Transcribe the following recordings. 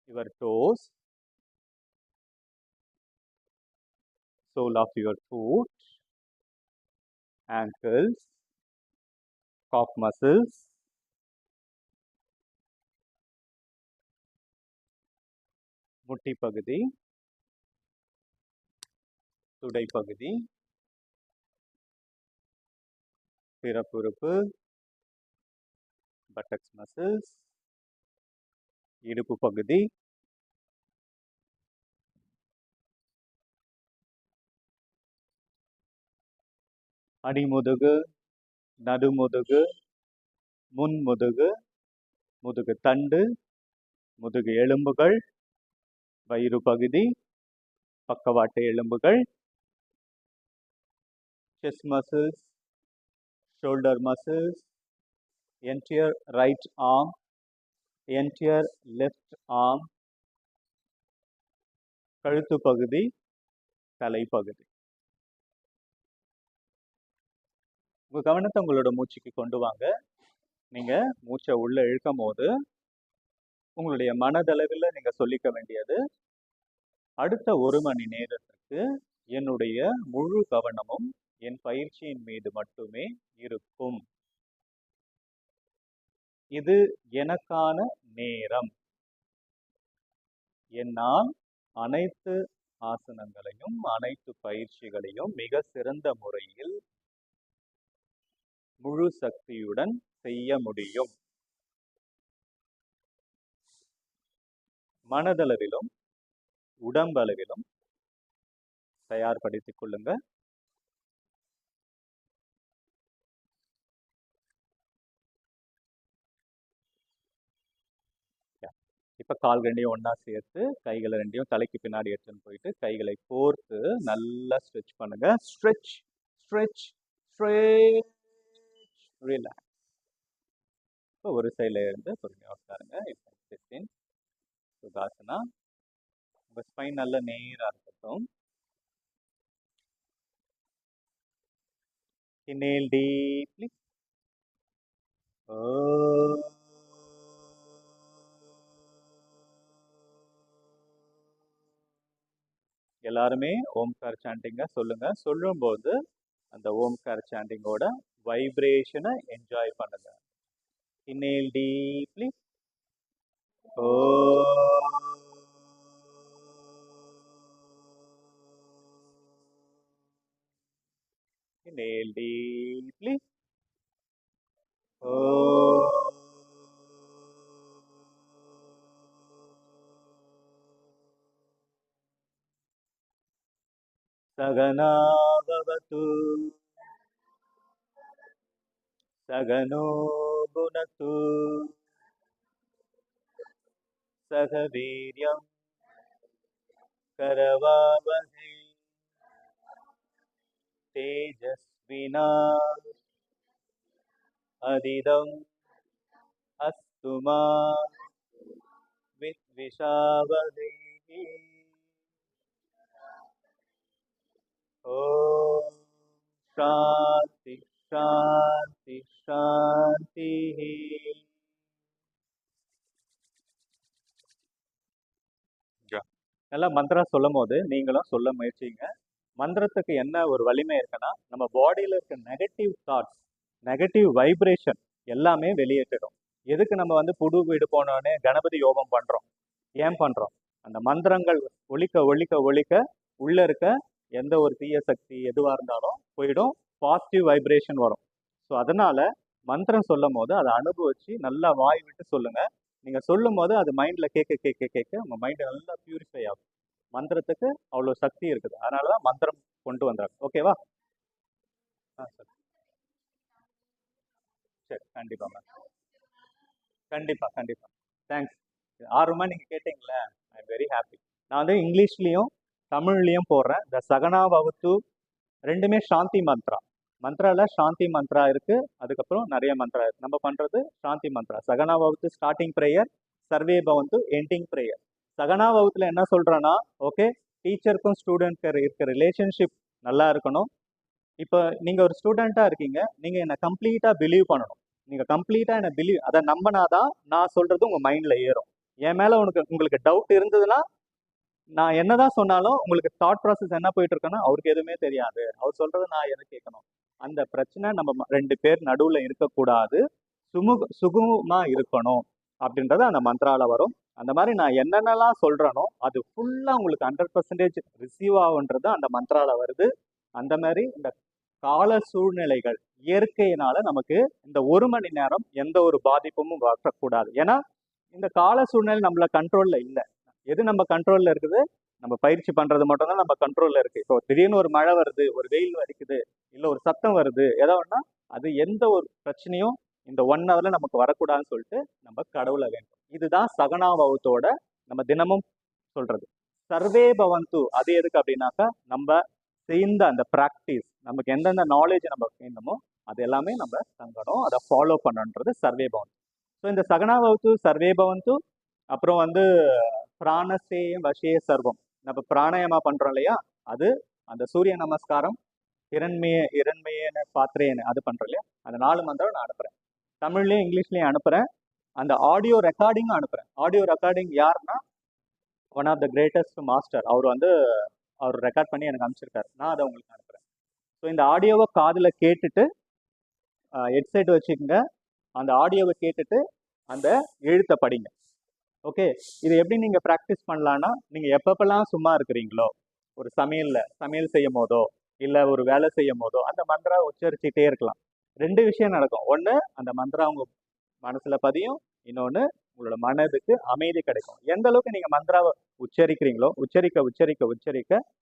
your toes, sole of your foot, ankles, calf muscles, முட்டி பகுதி, துடை பகுதி, பிறப்புறுப்பு, buttocks muscles, இடுப்பு பகுதி, அடிமுதுகு, நடுமுதுகு, முன்முதுகு, முதுகு தண்டு, முதுகு எலும்புகள், வயிறு பகுதி, பக்கவாட்டு எலும்புகள், chest muscles, shoulder muscles, entire right arm, entire left arm, கழுத்து பகுதி, தலைப்பகுதி. உங்க கவனத்தை உங்களோட மூச்சுக்கு கொண்டு வாங்க. நீங்க மூச்சை உள்ள இழுக்கும் போது உங்களுடைய மனதளவில் நீங்க சொல்லிக்க வேண்டியது, அடுத்த 1 மணி நேரத்துக்கு என்னுடைய முழு கவனமும் என் பயிற்சியின் மீது மட்டுமே இருக்கும். இது எனக்கான நேரம். என்னால் அனைத்து ஆசனங்களையும் அனைத்து பயிற்சிகளையும் மிக சிறந்த முறையில் முழு சக்தியுடன் செய்ய முடியும். மனதளவிலும் உடம்பளவிலும் தயார்படுத்திக் கொள்ளுங்க. இப்ப கால் ரெண்டையும் ஒன்னா சேர்த்து கைகளை ரெண்டையும் தலைக்கு பின்னாடி எடுத்துன்னு போயிட்டு கைகளை கோர்த்து நல்லா ஸ்ட்ரெச் பண்ணுங்க. Stretch stretch stretch relax. இப்போ ஒரு சைடில் இருந்து பொறுமையாக உட்காருங்க. சுகாசனா. உங்க ஸ்பைன் நல்ல நேராக இருக்கட்டும். Inhale deeply. எல்லாருமே ஓம்கார் சாண்டிங்க சொல்லுங்க. சொல்லும்போது அந்த ஓம்கார் சாண்டிங்கோட வைப்ரேஷனை என்ஜாய் பண்ணுங்க. Inhale deeply. Inhale deeply. Sagana bhavatu, sagano bunatu, sagaviryam karavavahe, tejasvina adidam astuma vidvishavahe. Om Shanti Shanti Shanti. நல்லா மந்திரம் சொல்லும் போது நீங்களும் சொல்ல முயற்சிங்க. மந்திரத்துக்கு என்ன ஒரு வலிமை இருக்குன்னா, நம்ம பாடியில இருக்க நெகட்டிவ் தாட்ஸ், நெகட்டிவ் வைப்ரேஷன் எல்லாமே வெளியேற்றிடும். எதுக்கு நம்ம புது வீடு போனோடனே கணபதி யோகம் பண்றோம்? ஏன் பண்றோம்? அந்த மந்திரங்கள் ஒலிக்க ஒலிக்க ஒலிக்க உள்ள இருக்க எந்த ஒரு தீய சக்தி எதுவாக இருந்தாலும் போயிடும், பாசிட்டிவ் வைப்ரேஷன் வரும். ஸோ அதனால மந்திரம் சொல்லும் போது அதை அனுபவிச்சு நல்லா வாய் விட்டு சொல்லுங்க. நீங்க சொல்லும் போது அது மைண்ட்ல கேட்க கேட்க கேட்க உங்க மைண்ட் நல்லா பியூரிஃபை ஆகும். மந்திரத்துக்கு அவ்வளோ சக்தி இருக்குது. அதனாலதான் மந்திரம் கொண்டு வந்தாங்க. ஓகேவா? சரி, கண்டிப்பா மேம். கண்டிப்பா கண்டிப்பா. தேங்க்ஸ். ஆர்வமா நீங்க கேட்டீங்களே, ஐ எம் வெரி ஹாப்பி. நான் இங்கிலீஷ்லயும் தமிழ்லயும் போடுறேன். இந்த சகனா பவது ரெண்டுமே சாந்தி மந்த்ரா. மந்த்ரால சாந்தி மந்த்ரா இருக்கு, அதுக்கப்புறம் நிறைய மந்த்ரா இருக்கு. நம்ம பண்றது சாந்தி மந்த்ரா. சகனா பவது ஸ்டார்டிங் ப்ரேயர், சர்வே பவந்து எண்டிங் ப்ரேயர். சகனா பவத்துல என்ன சொல்றேன்னா, ஓகே, டீச்சருக்கும் ஸ்டூடெண்ட்க்கு இருக்க ரிலேஷன்ஷிப் நல்லா இருக்கணும். இப்போ நீங்க ஒரு ஸ்டூடெண்டா இருக்கீங்க, நீங்க என்ன கம்ப்ளீட்டா பிலீவ் பண்ணணும். நீங்க கம்ப்ளீட்டா என்ன பிலீவ், அதை நம்பினாதான் நான் சொல்றது உங்க மைண்ட்ல ஏறும். என் மேல உங்களுக்கு டவுட் இருந்ததுன்னா நான் என்னதான் சொன்னாலும் உங்களுக்கு தாட் ப்ராசஸ் என்ன போயிட்டு இருக்குன்னா அவருக்கு எதுவுமே தெரியாது, அவர் சொல்றதை நான் எதை கேட்கணும். அந்த பிரச்சனை நம்ம ரெண்டு பேர் நடுவுல இருக்கக்கூடாது, சுகமா இருக்கணும் அப்படின்றது அந்த மந்த்ரால வரும். அந்த மாதிரி நான் என்னென்னலாம் சொல்றேனோ அது ஃபுல்லா உங்களுக்கு 100% ரிசீவ் ஆகுன்றது அந்த மந்த்ரால வருது. அந்த மாதிரி இந்த கால சூழ்நிலைகள் இயற்கையினால நமக்கு இந்த 1 மணி நேரம் எந்த ஒரு பாதிப்பும் வரக்கூடாது. ஏன்னா இந்த கால சூழ்நிலை நம்மள கண்ட்ரோல்ல இல்லை. எது நம்ம கண்ட்ரோல்ல இருக்குது, நம்ம பயிற்சி பண்றது மட்டும் தான் நம்ம கண்ட்ரோல்ல இருக்கு. இப்போ திடீர்னு ஒரு மழை வருது, ஒரு வெயில் அடிக்குது, இல்ல ஒரு சத்தம் வருது, ஏதோ ஒண்ணா அது எந்த ஒரு பிரச்சனையும் இந்த 1 ஹவர்ல நமக்கு வரக்கூடாதுன்னு சொல்லிட்டு நம்ம கடவுளை வேண்டும். இதுதான் சகனாபவத்தோட நம்ம தினமும் சொல்றது. சர்வே பவந்து அது எதுக்கு அப்படின்னாக்கா நம்ம செய்த அந்த ப்ராக்டிஸ், நமக்கு எந்தெந்த நாலேஜ் நம்ம செய்யணுமோ அது எல்லாமே நம்ம தங்கணும், அதை ஃபாலோ பண்ணணுன்றது சர்வே பவந்து. ஸோ இந்த சகனாபவத்து, சர்வே பவந்து, அப்புறம் வந்து பிராணசே வசே சர்வம், நம்ம பிராணாயாமா பண்றோம் இல்லையா, அது அந்த சூரிய நமஸ்காரம், இரண்மையேன பாத்திரேன்னு அது பண்றோம் இல்லையா, அந்த 4 மந்திரம் நான் அனுப்புறேன். தமிழ்லயும் இங்கிலீஷ்லயும் அனுப்புறேன். அந்த ஆடியோ ரெக்கார்டிங்கும் அனுப்புறேன். ஆடியோ ரெக்கார்டிங் யாருன்னா one of the greatest master, அவர் ரெக்கார்ட் பண்ணி எனக்கு அனுப்பிச்சிருக்காரு. நான் அதை உங்களுக்கு அனுப்புறேன். ஸோ இந்த ஆடியோவை காதில் கேட்டுட்டு ஹெட்செட் வச்சுக்கோங்க, அந்த ஆடியோவை கேட்டுட்டு அந்த எழுத்தை படிங்க. ஓகே, இது எப்படி நீங்க ப்ராக்டிஸ் பண்ணலான்னா, நீங்க எப்பப்பெல்லாம் சும்மா இருக்கிறீங்களோ, ஒரு சமையல் செய்யும் போதோ இல்ல ஒரு வேலை செய்யும் போதோ அந்த மந்திரா உச்சரிச்சுட்டே இருக்கலாம். 2 விஷயம் நடக்கும். ஒண்ணு, அந்த மந்திரா உங்க மனசுல பதியும், இன்னொன்னு உங்களோட மனதுக்கு அமைதி கிடைக்கும். எந்த அளவுக்கு நீங்க மந்திராவை உச்சரிக்கிறீங்களோ, உச்சரிக்க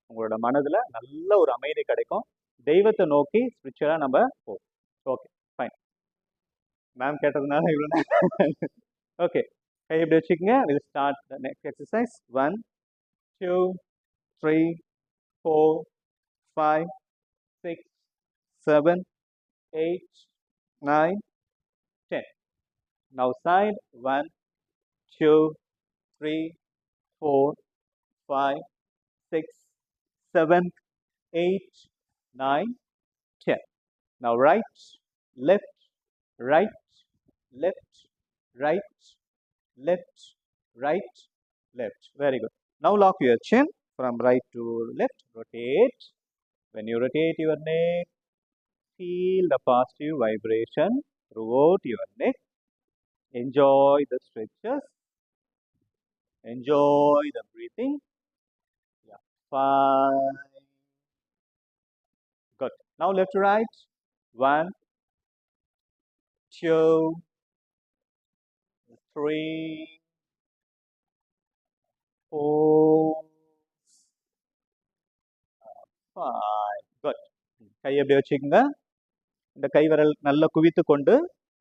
உங்களோட மனதுல நல்ல ஒரு அமைதி கிடைக்கும். தெய்வத்தை நோக்கி ஸ்பிரிச்சுவலா நம்ம போவோம். Okay, fine. மேம் கேட்டதுனால இவ்வளவு. ஓகே, கை எப்படி வச்சுக்கோங்க. Will start the next exercise. 1 2 3 4 5 6 7 8 9 10. Now side. 1 2 3 4 5 6 7 8 9 10. Now right, left, right, left, right, left, right, left. Very good. Now lock your chin from right to left. Rotate. When you rotate your neck, feel the positive vibration throughout your neck. Enjoy the stretches. Enjoy the breathing. Yeah. 5. Good. Now left to right. 1 2 3 4 5. Good. கை எப்படி வச்சுக்கோங்க. இந்த கை விரல் நல்லா குவித்து கொண்டு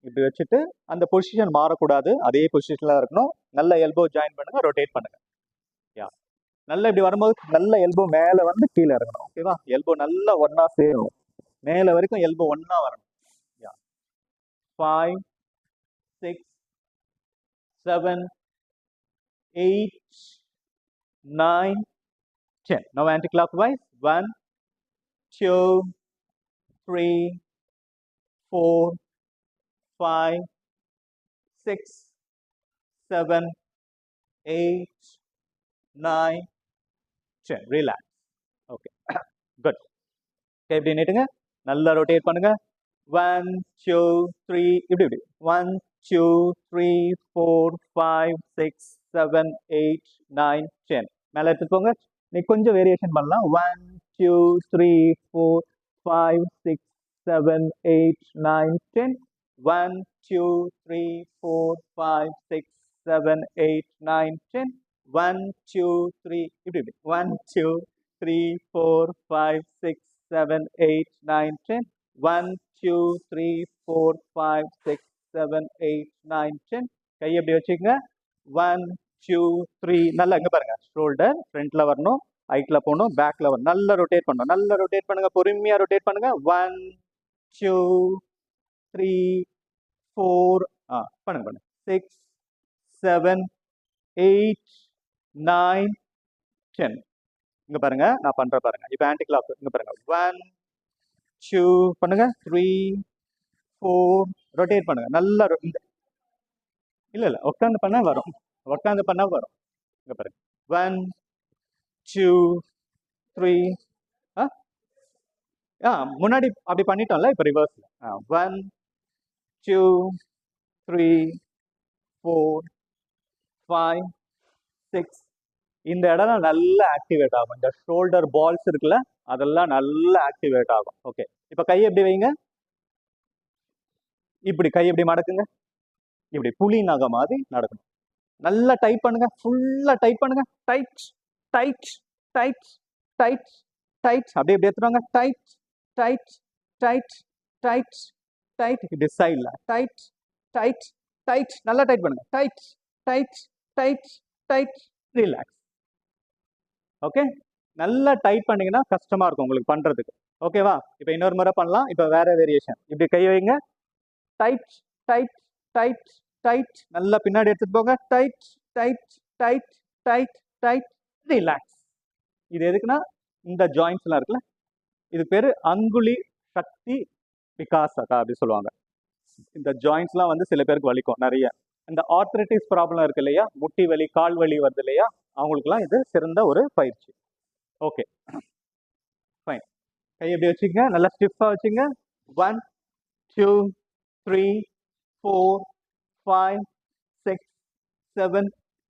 இப்படி வச்சுட்டு அந்த பொசிஷன் மாறக்கூடாது, அதே பொசிஷன்ல இருக்கணும். நல்ல எல்போ ஜாயின் பண்ணுங்க, ரொட்டேட் பண்ணுங்க. யா, நல்லா இப்படி வரும்போது நல்ல எல்போ மேல வந்து கீழே இறங்கணும். ஓகேவா? எல்போ நல்லா ஒன்னா சேரும், மேல வரைக்கும் எல்போ ஒன்னா வரணும். யா, 5 6 7 8 9 10. Now anti-clockwise. 1 2 3 4 5 6 7 8 9 10. Relax. Okay. Good. Okay, இப்படி நீட்டுங்க, நல்லா ரொட்டேட் பண்ணுங்க. 1 2 3 இப்படி 1 2 3 4 5 6 7 8 9 10. மேல எடுத்து போங்க. நீ கொஞ்சம் வேரியேஷன் பண்ணலாம். 1 2 3 4 5 6 7 8 9 10. 1 2 3 4 5 6 7 8 9 10. 1 2 3 இப்படி 1 2 3 4 5 6 7 8 9 10. 1 2 3 4 5 6 7 8 9 10. கை எப்படி வச்சுக்கோங்க. 1 2 3. நல்லா இங்க பாருங்க, ஷோல்டர் ஃப்ரண்ட்ல வரணும், ஹைட்ல போகணும், பேக்ல வரணும். நல்லா ரொட்டேட் பண்ணணும். நல்லா ரொட்டேட் பண்ணுங்க, பொறுமையா ரொட்டேட் பண்ணுங்க. 1 2 3 4 பண்ணுங்க 6 7 8 9 10. இங்க பாருங்க, நான் பண்ற பாருங்க. இப்போ ஆன்டி கிளாக் இங்க பாருங்க. 1 2 பண்ணுங்க, 3 4 ரொட்டேட் பண்ணுங்க. நல்லா இல்ல உட்காந்து பண்ணா வரும். உட்காந்து பண்ணா வரும். இங்க பாருங்க, 1 2 3. முன்னாடி அப்படி பண்ணிட்டோம்ல, இப்போ ரிவர்ஸ்ல. 1 2 3 4 5 6. இந்த இடம் நல்லா ஆக்டிவேட் ஆகும். இந்த ஷோல்டர் பால்ஸ் இருக்குல்ல, அதெல்லாம் நல்லா ஆக்டிவேட் ஆகும். ஓகே, இப்போ கை எப்படி வைங்க, இப்படி கை எப்படி மடக்குங்க, இப்படி புலி நகை மாதிரி நடக்கணும். நல்லா டைட் பண்ணுங்க, ஃபுல்லா டைட் பண்ணுங்க. Tight tight tight tight tight. அப்படியே எப்படி எடுத்துருவாங்க, tight tight tight tight tight. இப்படி சைடில் டைட் டைட் டைட். நல்லா டைட் பண்ணுங்க, tight tight tight tight. Relax. Okay, நல்லா டைட் பண்ணீங்கன்னா கஷ்டமா இருக்கும் உங்களுக்கு பண்றதுக்கு. ஓகேவா? இப்போ இன்னொரு முறை பண்ணலாம். இப்போ வேற வேரியேஷன். இப்படி கை வைங்க, டைட் டைட் டைட் டைட். நல்லா பின்னாடி எடுத்துட்டு போங்க, tight tight tight tight tight. Relax. இது எதுக்குன்னா, இந்த ஜாயின்ஸ் எல்லாம் இருக்குல்ல, இது பேரு அங்குலி சக்தி விகாசகா அப்படி சொல்லுவாங்க. இந்த ஜாயின்ஸ்லாம் வந்து சில பேருக்கு வலிக்கும் நிறைய. இந்த ஆர்த்ரைட்டிஸ் ப்ராப்ளம் இருக்கு இல்லையா, முட்டி வலி கால் வலி வருது இல்லையா, அவங்களுக்குலாம் இது சிறந்த ஒரு பயிற்சி. Okay fine. கை எப்படி வச்சுங்க, நல்லா ஸ்டிஃபாக வச்சுங்க. 1 2 3 4 5 6 7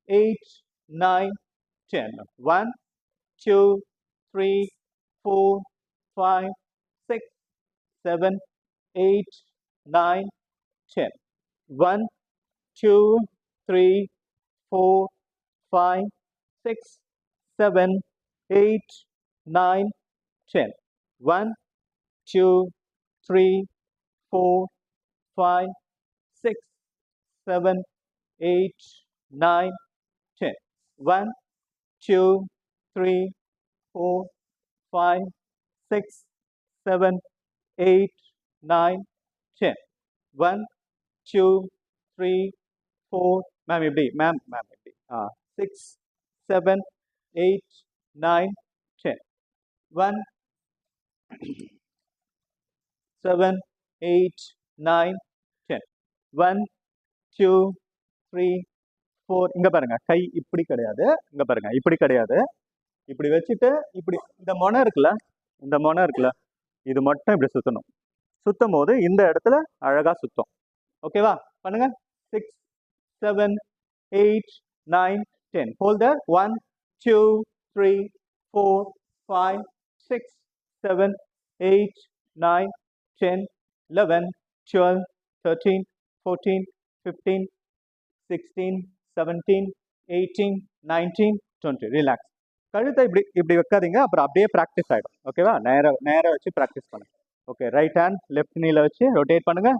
8 9 10. 1 2 3 4 5 6 7 8 9 10. 1 2 3 4 5 6 7 8 9 10. 1 2 3 4 5 6 7 8 9 10. 1 2 3 4 5 6 7 8 9 10. 1 2 3 4. மேம் எப்படி, மேம் மேம் எப்படி, 6 7 8 9 10. 1 7 8 9 10. 1 2 3 4. இங்க பாருங்க, கை இப்படி கிடையாது, இங்க பாருங்க இப்படி கிடையாது. இப்படி வச்சுட்டு இப்படி இந்த மொனை இருக்குல்ல, இந்த மொனை இருக்குல்ல, இது மட்டும் இப்படி சுத்தணும். சுத்தும் போது இந்த இடத்துல அழகா சுத்தம். ஓகேவா? பண்ணுங்க. 6 7 8 9 10. Hold there. 1 2 3 4 5 6 7 8 9 10 11 12 13 14 15 16 17 18 19 20. ரிலாக்ஸ். கழுத்தை இப்படி இப்படி வைக்காதீங்க, அப்புறம் அப்படியே ப்ராக்டிஸ் ஆகிடும். ஓகேவா? நேராக வச்சு ப்ராக்டிஸ் பண்ணுங்க. ஓகே, ரைட் ஹேண்ட் லெஃப்ட் நீல வச்சு ரொட்டேட் பண்ணுங்க.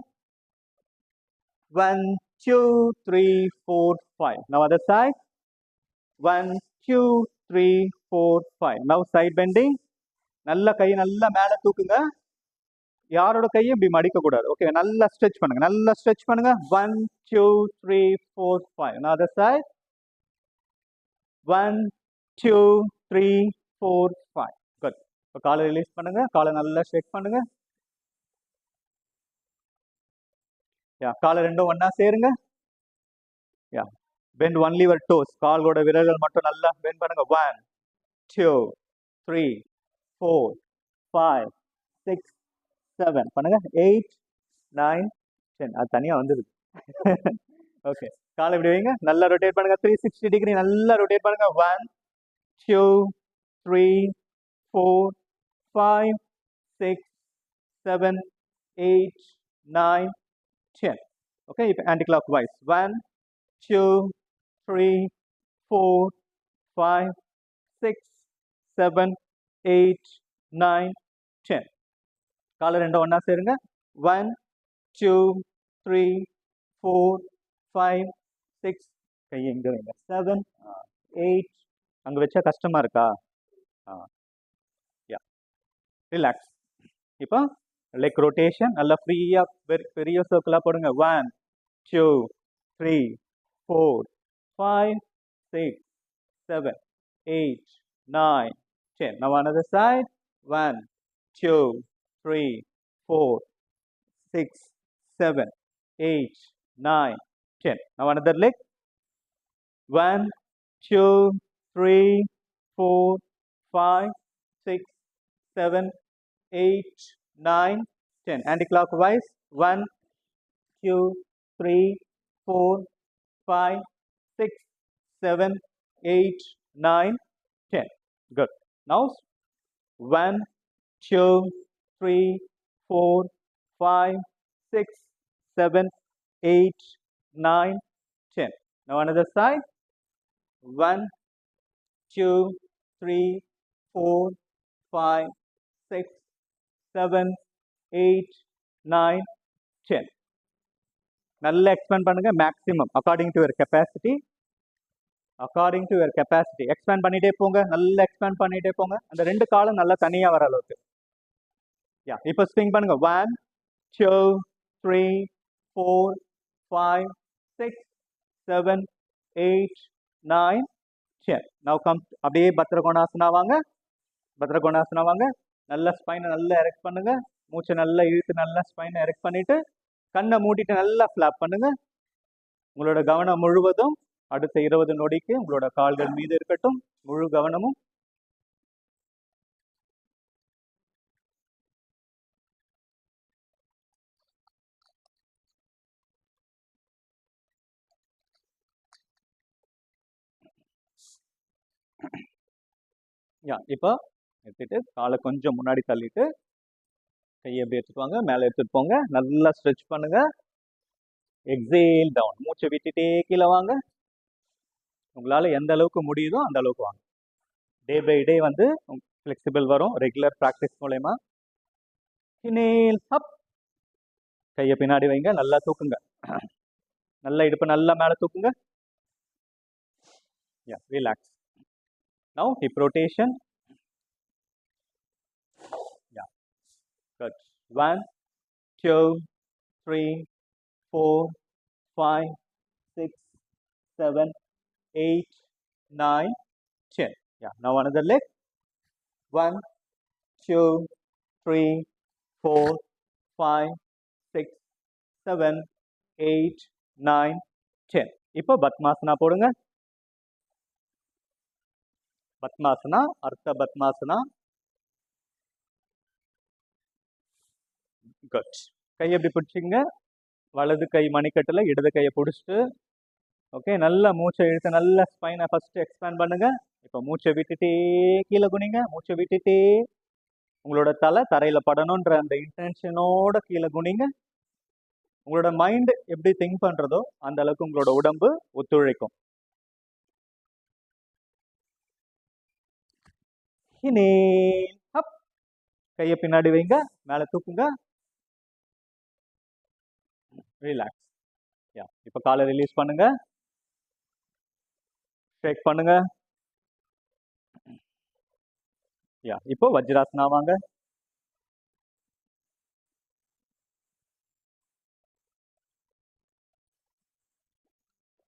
1 2 3 4 5. Now other side. 1 2 3 4 5. Now side bending. நல்ல கை நல்லா மேலே தூக்குங்க. யாரோட கையும் இப்படி மடிக்க கூடாது. ஓகே, நல்லா ஸ்ட்ரெச் பண்ணுங்க, நல்லா ஸ்ட்ரெச் பண்ணுங்க. 1 2 3 4 5. Now other side. 1 2 3 4 5. குட். இப்போ காலை ரிலீஸ் பண்ணுங்க, காலை நல்லா ஸ்ட்ரெச் பண்ணுங்க. காலை ரெண்டும் ஒன்னா சேருங்க. Bend only your toes. காலோட விரல்கள் மட்டும் நல்லா பெண்ட் பண்ணுங்க. 1 2 3 4 5 6 7. பண்ணுங்க. 8 9 10. அது தனியா வந்துருது. ஓகே, காலை இப்படி வைங்க, நல்லா ரொட்டேட் பண்ணுங்க. 360 டிகிரி நல்லா ரொட்டேட் பண்ணுங்க. 1 2 3 4 5 6 7 8 9 10. ஓகே, இப்போ ஆன்டி கிளாக் வைஸ். 1 2 3 4 5 6 7 8 9 10. காலை ரெண்டும் ஒன்னா சேருங்க. 1 2 3 4 5 6. கை எங்க வைங்க. 7 8. அங்க வச்சா கஷ்டமா இருக்கா? ரிலாக்ஸ். இப்போ லெக் ரொட்டேஷன் நல்லா ஃப்ரீயா பெரிய சர்க்கிளா போடுங்க. 1 2 3 4 5 6 7 8 9 10. Now another side. 1 2 3 4 6 7 8 9 10. Now another leg. 1, 2, 3, 4, 5, 6, 7, 8, 9, 10. Anti-clockwise. 1, 2, 3, 4, 5, 6, 7, 8, 9, 10. Good. Now 1, 2, 3, 4, 5, 6, 7, 8, 9, 10. Now another side. 1, 2, 3, 4, 5, 6, 7, 8, 9, 10. நல்லா எக்ஸ்பேண்ட் பண்ணுங்க maximum according to your capacity. According to your capacity expand பண்ணிட்டே போங்க. நல்லா எக்ஸ்பேண்ட் பண்ணிட்டே போங்க. அந்த ரெண்டு காலும் நல்லா தனியாக வர அளவுக்கு. யா இப்போ ஸ்விங் பண்ணுங்க. 1, 2, 3, 4, 5, 6, 7, 8, 9, 10. நவ் கம் அப்படியே பத்ரகோணாசனா வாங்க. பத்ரகோணாசனா வாங்க. நல்லா ஸ்பைனை நல்லா எரெக்ட் பண்ணுங்க. மூச்சை நல்லா இழுத்து நல்லா ஸ்பைனை எரெக்ட் பண்ணிட்டு கண்ணை மூடிட்டு நல்லா ஃப்ளாப் பண்ணுங்க. உங்களோட கவனம் முழுவதும் அடுத்த 20 நொடிக்கு உங்களோட கால்கள் மீது இருக்கட்டும். முழு கவனமும். யா இப்போ எடுத்துட்டு காலை கொஞ்சம் முன்னாடி தள்ளிட்டு கையை எப்படி எடுத்துட்டு வாங்க. மேலே எடுத்துட்டு போங்க. நல்லா ஸ்ட்ரெச் பண்ணுங்க. Exhale down. மூச்சை விட்டுட்டே கீழே வாங்க. உங்களால் எந்த அளவுக்கு முடியுதோ அந்த அளவுக்கு வாங்க. டே பை டே வந்து ஃப்ளெக்சிபிள் வரும் ரெகுலர் ப்ராக்டிஸ் மூலயமா. இனேல் அப். கையை பின்னாடி வைங்க. நல்லா தூக்குங்க. நல்லா இடுப்பு நல்லா மேலே தூக்குங்க. Yeah relax. Now hip rotation. Yeah good. 1, 2, 3, 4, 5, 6, 7, 8, 9, 10. Yeah. Now another leg. 1, 2, 3, 4, 5, 6, 7, 8, 9, 10. இப்போ பத்மாசனா போடுங்க. பத்மாசனா, அர்த்த பத்மாசனா. குட். கை எப்படி பிடிச்சிங்க. வலது கை மணிக்கட்டில், இடது கையை பிடிச்சிட்டு ஓகே நல்லா மூச்சை இழுத்து நல்லா ஸ்பைனை ஃபர்ஸ்ட் எக்ஸ்பேண்ட் பண்ணுங்க. இப்போ மூச்சை விட்டுட்டே கீழே குனிங்க. மூச்சை விட்டுட்டே உங்களோட தலை தரையில படணுன்ற அந்த இன்டென்ஷனோட கீழே குனிங்க. உங்களோட மைண்ட் எப்படி திங்க் பண்றதோ அந்த அளவுக்கு உங்களோட உடம்பு ஒத்துழைக்கும். கையை பின்னாடி வைங்க. மேலே தூக்குங்க. ரிலாக்ஸ். யா இப்போ காலை ரிலீஸ் பண்ணுங்க. ஷேக் பண்ணுங்க. யா இப்போ வஜ்ராசனா வாங்க.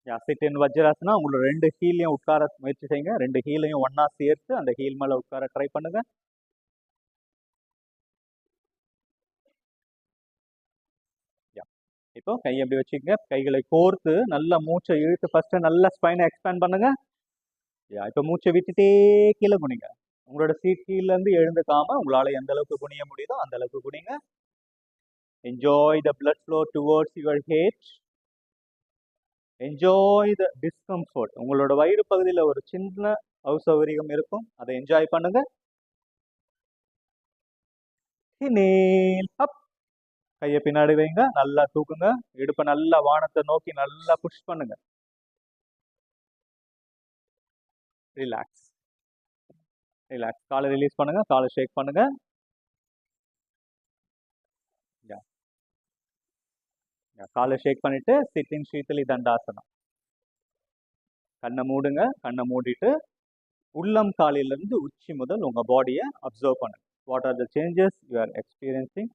யா சிட் இன் வஜ்ராசனா. உங்களோட 2 ஹீலையும் உட்கார முயற்சி செய்யுங்க. 2 ஹீலையும் ஒன்னா சேர்த்து அந்த ஹீல் மேல உட்கார ட்ரை பண்ணுங்க. யா இப்போ கை எப்படி வச்சுக்கங்க. கைகளை கோர்த்து நல்லா மூச்சை இழுத்து ஃபர்ஸ்ட் நல்லா ஸ்பைனை எக்ஸ்பேண்ட் பண்ணுங்க. யா இப்போ மூச்சை விட்டுட்டே கீழே குனிங்க. உங்களோட சீட் கீழ இருந்து எழுந்துக்காம உங்களால எந்த அளவுக்கு குனிய முடியுதோ அந்த அளவுக்கு குனிங்க. Enjoy the blood flow towards your head. Enjoy the discomfort. உங்களோட வயிறு பகுதியில் ஒரு சின்ன அசௌகரியம் இருக்கும். அதை என்ஜாய் பண்ணுங்க. கையை பின்னாடி வைங்க. நல்லா தூக்குங்க. இடுப்பை நல்லா வானத்தை நோக்கி நல்லா புஷ் பண்ணுங்க. ரிலாக்ஸ். ரிலாக்ஸ். காலை ரிலீஸ் பண்ணுங்க. காலை ஷேக் பண்ணுங்க. காலை ஷேக் பண்ணிட்டு சிட்டிங் சீத்தலி தண்டாசனம். கண்ணை மூடுங்க. கண்ணை மூடிட்டு உள்ளம் காலிலிருந்து உச்சி முதல் உங்க பாடியை அப்சர்வ் பண்ணுங்க. What are the changes you are experiencing?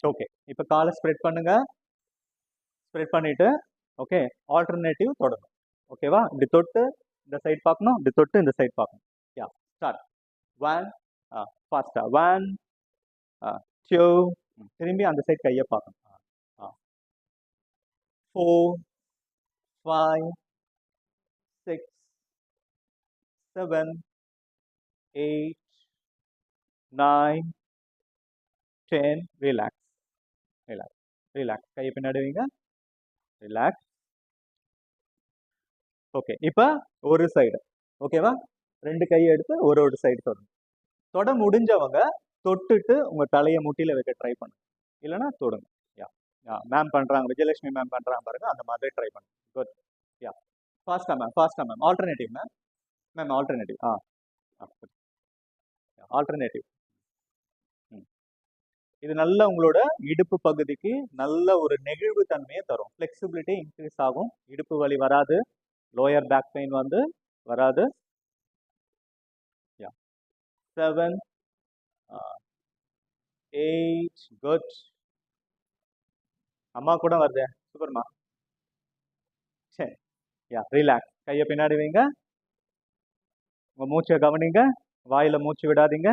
Okay இப்போ காலை ஸ்ப்ரெட் பண்ணுங்க. ஸ்ப்ரெட் பண்ணிட்டு ஓகே ஆல்டர்னேட்டிவ் தொடரும். ஓகேவா? இப்படி தொட்டு இந்த சைடு பார்க்கணும், இப்படி தொட்டு இந்த சைடு பார்க்கணும். யா ஸ்டார்ட். 1 ஃபாஸ்டா 1 2 திரும்பி அந்த சைடு கையை பார்க்கணும். 4 5 6 7 8 9 10 ரிலாக்ஸ் ரிலாக்ஸ் ரிலாக்ஸ். கையை பின்னாடி வைங்க, ரிலாக்ஸ். ஓகே, இப்போ ஒரு சைடு ஓகேவா? ரெண்டு கையை எடுத்து ஒரு சைடு தொட முடிஞ்சவங்க தொட்டுட்டு உங்க தலையை முட்டியில வைக்க ட்ரை பண்ணுங்க, இல்லைன்னா தொடுங்க. யா மேம் பண்றாங்க, விஜயலட்சுமி மேம் பண்றாங்க பாருங்க, அந்த மாதிரி ட்ரை பண்ணுங்க. குட். யா ஃபாஸ்டா ma'am alternative ma'am alternative alternative. இது நல்ல உங்களோட இடுப்பு பகுதிக்கு நல்ல ஒரு நெகிழ்வு தன்மையை தரும், ஃப்ளெக்சிபிலிட்டி இன்க்ரீஸ் ஆகும், இடுப்பு வலி வராது, லோயர் பேக் பெயின் வந்து வராது. 7 8 குட். அம்மா கூட வருது, சூப்பர்மா. சரி, யா ரிலாக்ஸ். கையை பின்னாடி வைங்க, உங்க மூச்சை கவனிங்க, வாயில மூச்சு விடாதீங்க.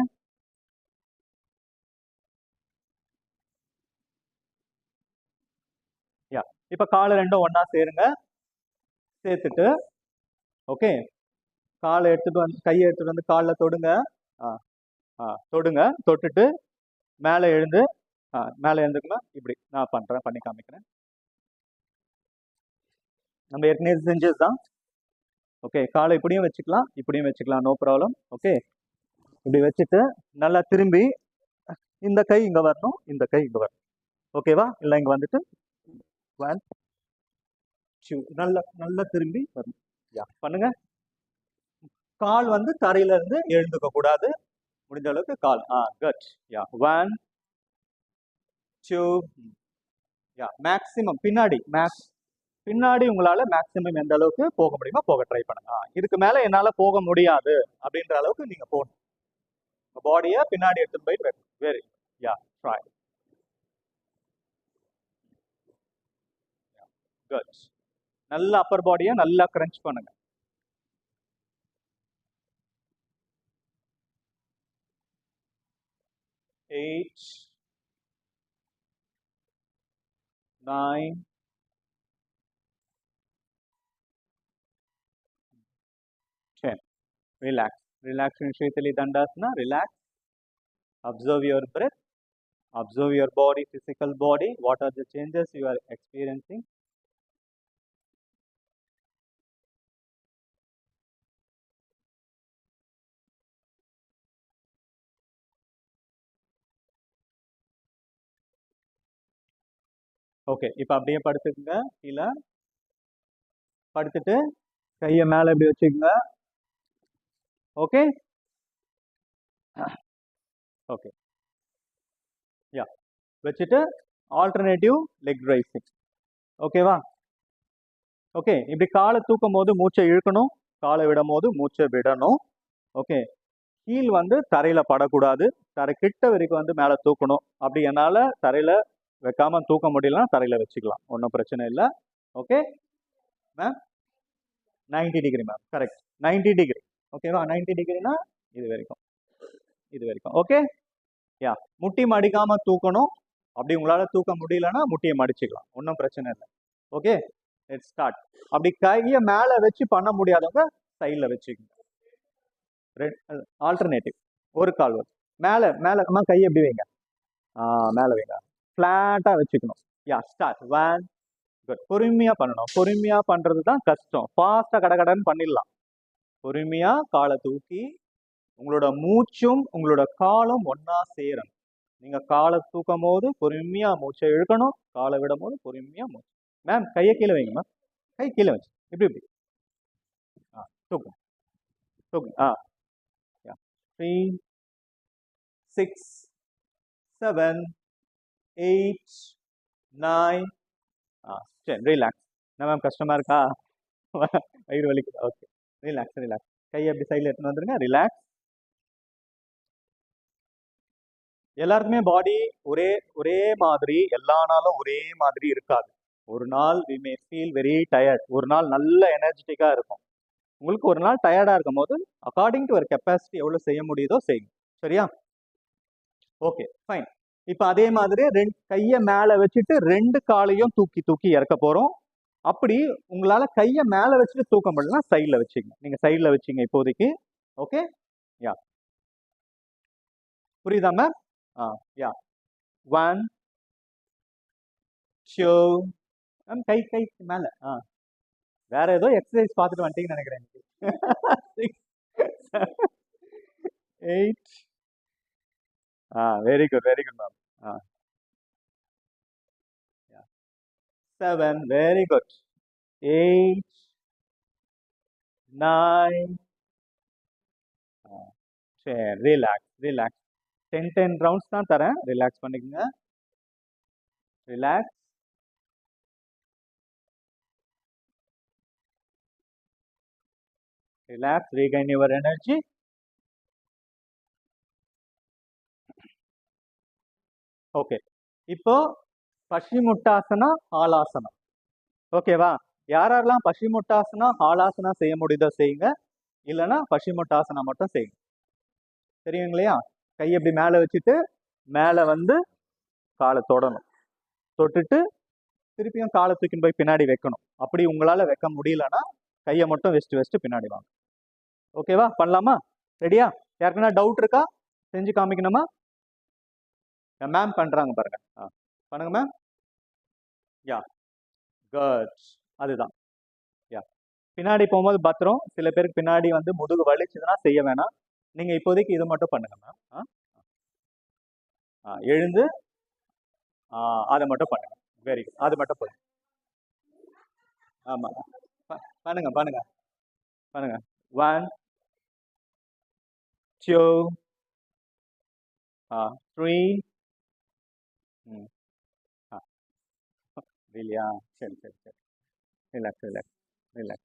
யா இப்ப காலை ரெண்டும் ஒன்னா சேருங்க, சேர்த்துட்டு ஓகே காலை எடுத்துட்டு வந்து கையை எடுத்துட்டு வந்து காலில் தொடுங்க. தொடுங்க, தொட்டுட்டு மேலே எழுந்து மேலே எழுந்துக்கலாம். இப்படி நான் பண்றேன், பண்ணி காமிக்கிறேன். நம்ம ஏற்கனவே செஞ்சது தான். ஓகே, காலை இப்படியும் வச்சுக்கலாம், நோ ப்ராப்ளம். ஓகே, இப்படி வச்சுட்டு நல்லா திரும்பி இந்த கை இங்க வரணும், இந்த கை இங்க வரணும். ஓகேவா? இல்லை இங்க வந்துட்டு 1 2 நல்லா திரும்பி வரணும். யா பண்ணுங்க. கால் வந்து தரையில இருந்து எழுந்துக்க கூடாது, முடிஞ்ச அளவுக்கு கால் குட். யா 1 2 யா மேக்ஸிமம் பின்னாடி உங்களால மேக்ஸிமம் எந்த அளவுக்கு போக முடியுமோ போக ட்ரை பண்ணுங்க. இதுக்கு மேல என்னால போக முடியாது அப்படின்ற அளவுக்கு நீங்க போகணும், பாடியை பின்னாடி எடுத்துட்டு போயிட்டு வெரி யா ட்ரை குட். நல்ல அப்பர் பாடியை நல்லா கிரன்ச் பண்ணுங்க. 8 9 10 relax in Shaitali Dandasana. Relax, observe your breath, observe your body, physical body, what are the changes you are experiencing. Okay, இப்போ அப்படியே படுத்துக்குங்க, கீழே படுத்துட்டு கையை மேலே இப்படி வச்சுக்கோங்க. ஓகே ஓகே யா வச்சுட்டு ஆல்டர்னேட்டிவ் லெக் ரைசிங். ஓகேவா? ஓகே, இப்படி காலை தூக்கும் போது மூச்சை இழுக்கணும், காலை விடும் போது மூச்சை விடணும். ஓகே, கீழ் வந்து தரையில படக்கூடாது, தரை கிட்ட வரைக்கும் வந்து மேலே தூக்கணும். அப்படி என்னால் தரையில வைக்காம தூக்க முடியலன்னா தரையில வச்சுக்கலாம், ஒன்றும் பிரச்சனை இல்லை. Okay ma'am 90 degree ma'am, correct 90 degree. ஓகேவா? 90 டிகிரினா இது வரைக்கும். ஓகே யா முட்டி மடிக்காம தூக்கணும், அப்படி உங்களால தூக்க முடியலன்னா முட்டியை மடிச்சுக்கலாம், ஒன்றும் பிரச்சனை இல்லை. Okay let's start. அப்படி கையை மேலே வச்சு பண்ண முடியாதவங்க சைடில் வச்சுக்கோங்க. ஆல்டர்னேட்டிவ் ஒரு கால் வரும் மேலே அம்மா கையை எப்படி வைங்க, மேலே வைங்க, ஃப்ளாட்டாக வச்சுக்கணும். யா ஸ்டார்ட். 1 குட். பொறுமையாக பண்ணணும், பொறுமையாக பண்ணுறது தான் கஷ்டம், ஃபாஸ்ட்டாக கடகடன்னு பண்ணிடலாம். பொறுமையாக காலை தூக்கி உங்களோட மூச்சும் உங்களோட காலும் ஒன்றா சேரணும். நீங்கள் காலை தூக்கும் போது பொறுமையாக மூச்சை இழுக்கணும், காலை விடும் போது பொறுமையாக மூச்சு. மேம் கையை கீழே வைங்க மேம், கை கீழே வச்சு இப்படி தூக்கும் 3 6 7 8 9 10 ரிலாக்ஸ். என்ன மேம் கஷ்டமா இருக்கா? வயிறு வலிக்குதா? Okay relax. கையை அப்படி சைடில் எடுத்துன்னு வந்துருங்க, ரிலாக்ஸ். எல்லாருக்குமே பாடி ஒரே மாதிரி எல்லா நாளும் ஒரே மாதிரி இருக்காது. ஒரு நாள் we may feel very tired, ஒரு நாள் நல்ல எனர்ஜெட்டிக்காக இருக்கும். உங்களுக்கு ஒரு நாள் டயர்டா இருக்கும் போது அக்கார்டிங் டு ஒரு கெப்பாசிட்டி எவ்வளவு செய்ய முடியுதோ செய்யுங்க. சரியா? Okay fine. இப்போ அதே மாதிரி ரெண்டு கையை மேல வச்சுட்டு ரெண்டு காலையும் தூக்கி தூக்கி இறக்க போறோம். அப்படி உங்களால கையை மேல வச்சுட்டு தூக்க முடியலன்னா சைட்ல வச்சுங்க. நீங்க சைட்ல வச்சுங்க இப்போதைக்கு. ஓகே யா, புரியுதா மேம்? யா, 1 2 மேம், கை கை மேல. வேற ஏதோ எக்ஸசைஸ் பார்த்துட்டு வந்துட்டீங்கன்னு நினைக்கிறேன். 6 8 very good ma'am. 7 very good. 8 9 சரி, ரிலாக்ஸ் 10 ரவுண்ட்ஸ் தான் தரேன். ரிலாக்ஸ் பண்ணிக்கோங்க. Relax regain your energy. Okay, இப்போ பஷிமுட்டாசனா ஹாலாசனா. ஓகேவா? யாரெல்லாம் பஷிமுட்டாசனா ஹாலாசனா செய்ய முடியுதோ செய்யுங்க, இல்லைன்னா பஷிமுட்டாசனா மட்டும் செய்யுங்க. தெரியுங்க இல்லையா? கை எப்படி மேலே வச்சுட்டு மேலே வந்து காலை தொடணும், தொட்டுட்டு திருப்பியும் காலை தூக்கின்னு போய் பின்னாடி வைக்கணும். அப்படி உங்களால வைக்க முடியலன்னா கையை மட்டும் வச்சுட்டு பின்னாடி வாங்க. ஓகேவா? பண்ணலாமா? ரெடியா? யாருக்குன்னா டவுட் இருக்கா? செஞ்சு காமிக்கணுமா? மேம் பண்றாங்க பாருங்க. பண்ணுங்க மேம். யா குட். அதுதான். யா, பின்னாடி போகும்போது பத்திரம். சில பேருக்கு பின்னாடி வந்து முதுகு வலிச்சுதுன்னா செய்ய வேணாம். நீங்க இப்போதைக்கு இது மட்டும் பண்ணுங்க மேம். எழுந்து அதை மட்டும் பண்ணுங்க. Very good. அது மட்டும் பண்ணுங்க. ஆமா, பண்ணுங்க பண்ணுங்க பண்ணுங்க. 1 2 3 இல்லையா? சரி சரி சரி. ரிலாக்ஸ்.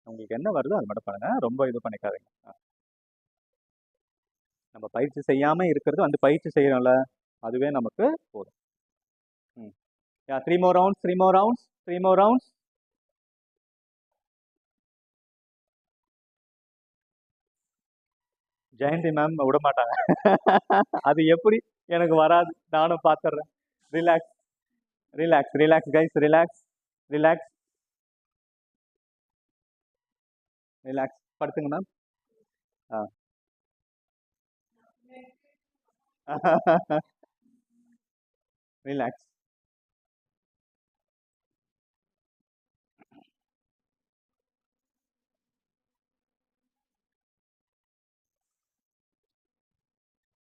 உங்களுக்கு என்ன வருதோ அது மட்டும் பண்ணுங்க. ரொம்ப இது பண்ணிக்காதீங்க. நம்ம பயிற்சி செய்யாம இருக்கிறது வந்து பயிற்சி செய்யறோம்ல, அதுவே நமக்கு போதும். 3 more rounds. ஜெயந்தி மேம் விட மாட்டாங்க. அது எப்படி எனக்கு வராது, நானும் பாத்துறேன். ரிலாக்ஸ் கைஸ், ரிலாக்ஸ் படுத்துங்க மேம். ரிலாக்ஸ்.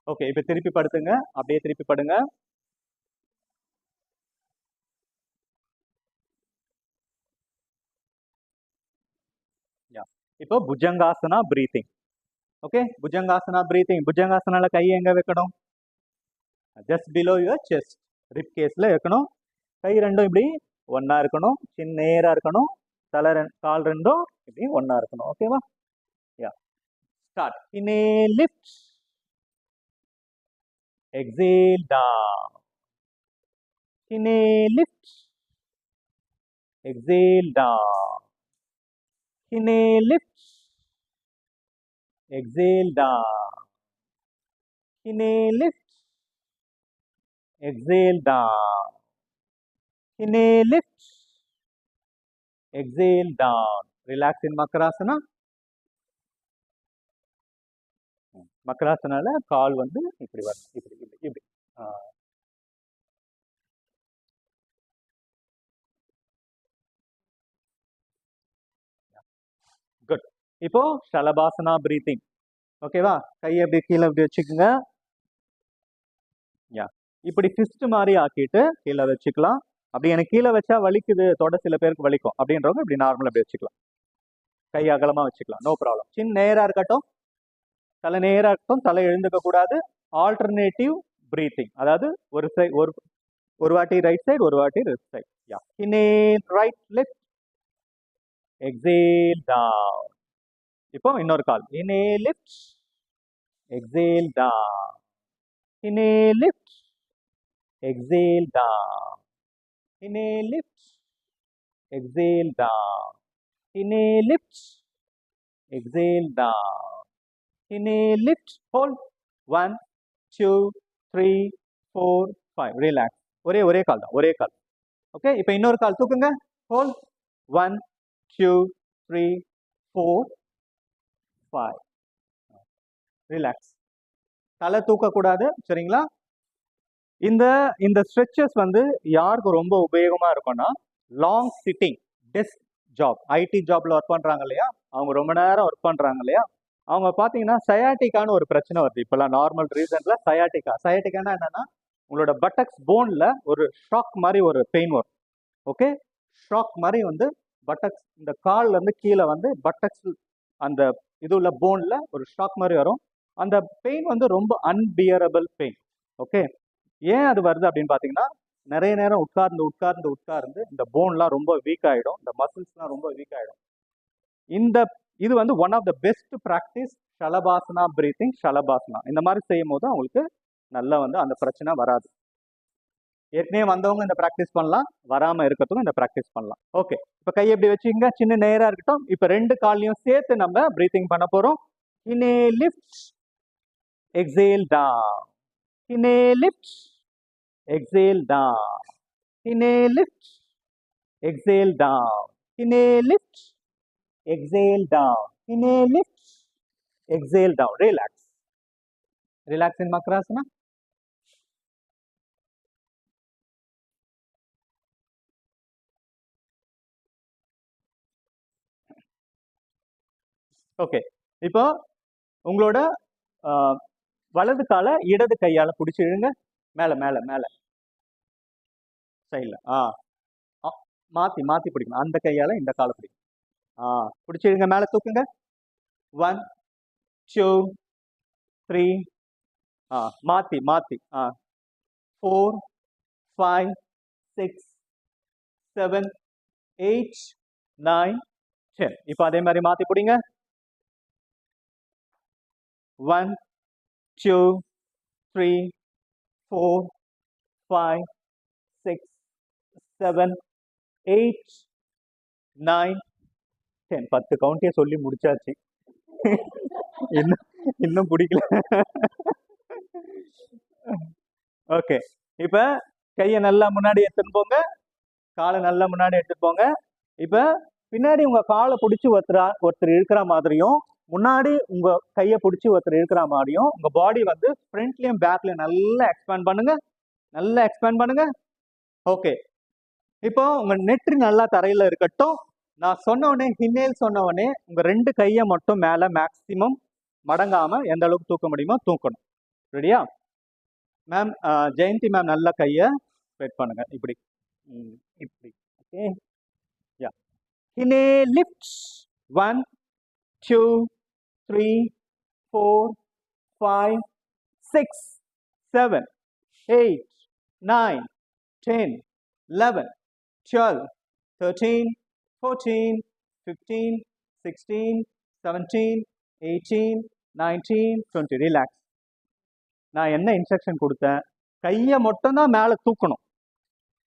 ஓகே, இப்ப திருப்பி படுத்துங்க. அப்படியே திருப்பி படுங்க. இப்போ புஜங்காசனா பிரீத்திங். ஓகே, புஜங்காசனால கையை எங்க வைக்கணும்? Just below your chest, rib கேஸ்ல வைக்கணும். கை ரெண்டும் இப்படி ஒன்னா இருக்கணும், சின்ன நேரா இருக்கணும். கால் ரெண்டும் இப்படி ஒன்னா இருக்கணும். ஓகேவா? Yeah, start. Inhale lift, exhale down. Inhale lift, exhale down. Inhale lift, exhale down. Inhale lift, exhale down. Inhale lift, exhale down. Relax in Makarasana. Makarasanaல கால் வந்து இப்படி வரும், இப்படி. குட். இப்போ ஷலபாசனா பிரீத்திங். ஓகேவா? கையை எப்படி கீழே இப்படி வச்சுக்கோங்க. யா, இப்படி ஃபிஸ்ட் மாதிரி ஆக்கிட்டு கீழே வச்சுக்கலாம். அப்படி எனக்கு கீழே வச்சா வலிக்குது, தொட சில பேருக்கு வலிக்கும் அப்படின்றவங்க இப்படி நார்மலா அப்படி வச்சுக்கலாம். கை அகலமா வச்சுக்கலாம், நோ ப்ராப்ளம். சின்ன நேரா இருக்கட்டும், தலை நேரா இருக்கட்டும், தலை எழுந்துக்க கூடாது. ஆல்டர்னேட்டிவ் பிரீத்திங், அதாவது ஒரு வாட்டி ரைட் சைடு, ஒரு வாட்டி left side. Yeah, inhale right left, exhale down. இப்போ இன்னொரு கால். Inhale lift, exhale down. Inhale lift, exhale down. Inhale lift, exhale down. Inhale, lift. Exhale, down. Inhale, lift. Hold. 1, 2, 3, 4, 5. Relax. ஒரே கால் தான், ஒரே கால். ஓகே, இப்போ இன்னொரு கால் தூக்குங்க. ஹோல்ட். 1, 2, 3, 4, 5. ரிலாக்ஸ். தலை தூக்கக்கூடாது, சரிங்களா? இந்த இந்த ஸ்ட்ரெச்சஸ் வந்து யாருக்கு ரொம்ப உபயோகமா இருக்கும்னா, long sitting desk job, IT ஜாப்ல ஒர்க் பண்றாங்க இல்லையா, அவங்க ரொம்ப நேரம் ஒர்க் பண்றாங்க இல்லையா, அவங்க பார்த்தீங்கன்னா சயாட்டிக்கான ஒரு பிரச்சனை வருது இப்போல்லாம். நார்மல் ரீசன்ல சயாட்டிக்கானா என்னன்னா, உங்களோட பட்டக்ஸ் போன்ல ஒரு ஷாக் மாதிரி ஒரு பெயின் வரும். ஓகே, ஷாக் மாதிரி வந்து பட்டக்ஸ், இந்த கால்ல இருந்து கீழே வந்து பட்டக்ஸ் அந்த இது உள்ள போன்ல ஒரு ஷாக் மாதிரி வரும். அந்த பெயின் வந்து ரொம்ப அன்பியரபிள் பெயின். ஓகே, ஏன் அது வருது அப்படின்னு பார்த்தீங்கன்னா, நிறைய நேரம் உட்கார்ந்து இந்த போன்லாம் ரொம்ப வீக் ஆகிடும், இந்த மசில்ஸ்லாம் ரொம்ப வீக் ஆகிடும். இது வந்து one of the best practice Shalabhasana breathing. Shalabhasana இந்த மாதிரி செய்யும் போது அவங்களுக்கு நல்லா வந்து அந்த பிரச்சனை வராது. ஏற்கனவே வந்தவங்க இந்த ப்ராக்டிஸ் பண்ணலாம், வராமல் இருக்கிறதுக்கும் இந்த ப்ராக்டிஸ் பண்ணலாம். ஓகே, இப்போ கை எப்படி வச்சுக்கோங்க, சின்ன நேராக இருக்கட்டும். இப்போ ரெண்டு கால்லையும் சேர்த்து நம்ம பிரீத்திங் பண்ண போகிறோம். Inhale, lift. Exhale, down. Inhale, lift. Exhale, down. Inhale, lift. Exhale, down. Inhale, lift. Exhale, down. Inhale, lift. Exhale, down. Relax. Relax in Makrasana. Okay, இப்போ உங்களோட வலது காலை இடது கையால பிடிச்சி இழுங்க. மேல மேல மேல சைடில் மாத்தி மாத்தி பிடிக்கணும். அந்த கையால இந்த காலை பிடிக்கணும். பிடிச்சி இழுங்க, மேல தூக்குங்க. 1, 2, 3, மாத்தி மாத்தி 4, 5, 6, 7, 8, 9, 10. இப்போ அதே மாதிரி மாத்தி பிடிங்க. 1, 2, 3, 4, 5, 6, 7, 8, 9, 10. 10 கவுண்டே சொல்லி முடிச்சாச்சு. இன்னும் பிடிக்கல. ஓகே, இப்போ கையை நல்லா முன்னாடி எடுத்துன்னு போங்க, காலை நல்லா முன்னாடி எடுத்துட்டு போங்க. இப்போ பின்னாடி உங்க காலை பிடிச்சி ஒருத்தர் இருக்கிற மாதிரியும், முன்னாடி உங்க கையை பிடிச்சி ஒருத்தர் இருக்கிற மாதிரியும், உங்க பாடி வந்து ஃப்ரண்ட்லயும் பேக்லயும் நல்லா எக்ஸ்பேண்ட் பண்ணுங்க, நல்லா எக்ஸ்பேண்ட் பண்ணுங்க. ஓகே, இப்போ உங்க நெற்றி நல்லா தரையில இருக்கட்டும். நான் சொன்ன உடனே, இன்ஹேல் சொன்ன உடனே உங்க ரெண்டு கையை மட்டும் மேல மேக்சிமம் மடங்காம எந்த அளவுக்கு தூக்க முடியுமோ தூக்கணும். ரெடியா? மேம், ஜெயந்தி மேம் நல்லா கையை ஸ்ப்ரெட் பண்ணுங்க, இப்படி இப்படி. ஓகே, யா. Inhale, lift. 1, 2, 3, 4, 5, 6, 7, 8, 9, 10, 11, 12, 13, 14, 15, 16, 17, 18, 19, 20. ரிலாக்ஸ். நான் என்ன இன்ஸ்ட்ரக்ஷன் கொடுத்தேன்? கையை மட்டும் தான் மேலே தூக்கணும்.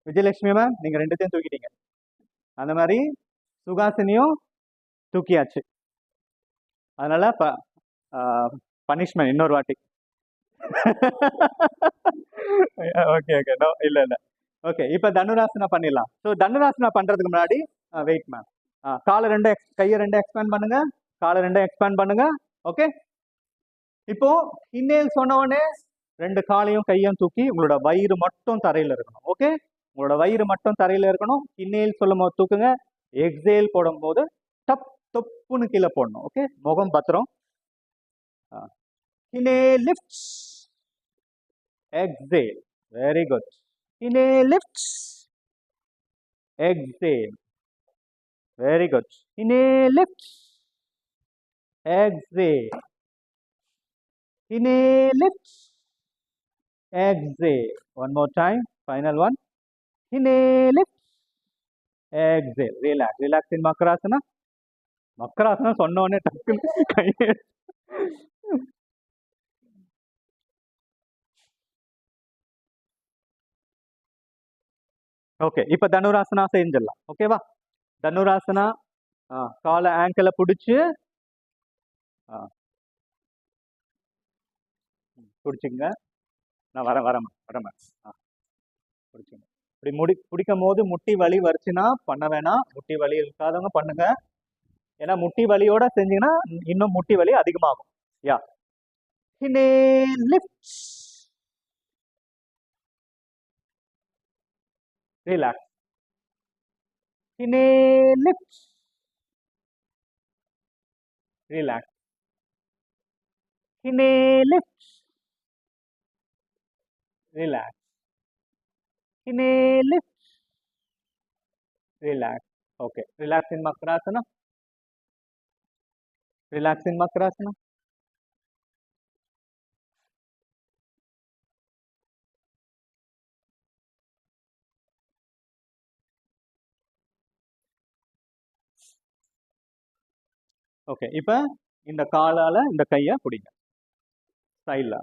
விஜயலட்சுமி மேம், நீங்கள் ரெண்டுத்தையும் தூக்கிட்டீங்க. அந்த மாதிரி சுகாசினியும் தூக்கியாச்சு. அதனால பனிஷ்மெண்ட் இன்னொரு வாட்டி. ஓகே ஓகே, நோ, இல்லை இல்லை. ஓகே, இப்போ தனுராசனா பண்ணிடலாம். ஸோ தனுராசனா பண்ணுறதுக்கு முன்னாடி வெயிட் மேம், கையை ரெண்டு எக்ஸ்பேண்ட் பண்ணுங்க, காலை ரெண்டும் எக்ஸ்பேண்ட் பண்ணுங்க. ஓகே, இப்போ இன்னேல் சொன்ன உடனே ரெண்டு காலையும் கையும் தூக்கி உங்களோட வயிறு மட்டும் தரையில் இருக்கணும். ஓகே, உங்களோட வயிறு மட்டும் தரையில் இருக்கணும். இன்னேல் சொல்லும் போது தூக்குங்க, எக்ஸேல் போடும்போது டப் தொப்புன்னு கீழே போடணும். ஓகே, முகம் பத்திரம். Inhale, lift. Exhale. Very good. Inhale, lift. Exhale. Very good. Inhale, lift. Exhale. Inhale, lift. Exhale. One more time. Final one. Inhale, lift. Exhale. Relax. Relax in Makrasana. Makrasana சொன்ன உடனே டக்குன்னு கையை okay, இப்போ தனுராசனா செஞ்சிடலாம். ஓகேவா? தனுராசனா காலை ஆங்கிளை பிடிச்சி பிடிச்சிங்க. நான் வரேன் வரேன் வரேன். பிடிச்சிங்க. இப்படி பிடிக்கும் போது முட்டி வலி வருச்சுன்னா பண்ண வேணாம். முட்டி வலி இருக்காதவங்க பண்ணுங்க. ஏன்னா முட்டி வலியோட செஞ்சீங்கன்னா இன்னும் முட்டி வலி அதிகமாகும். Yeah, lift, relax, lift, relax, lift, relax, lift, relax. Okay, relax in Makrasana. Relax in Makrasana. Okay, இப்போ இந்த காலால இந்த கையை பிடிங்க. சைடில்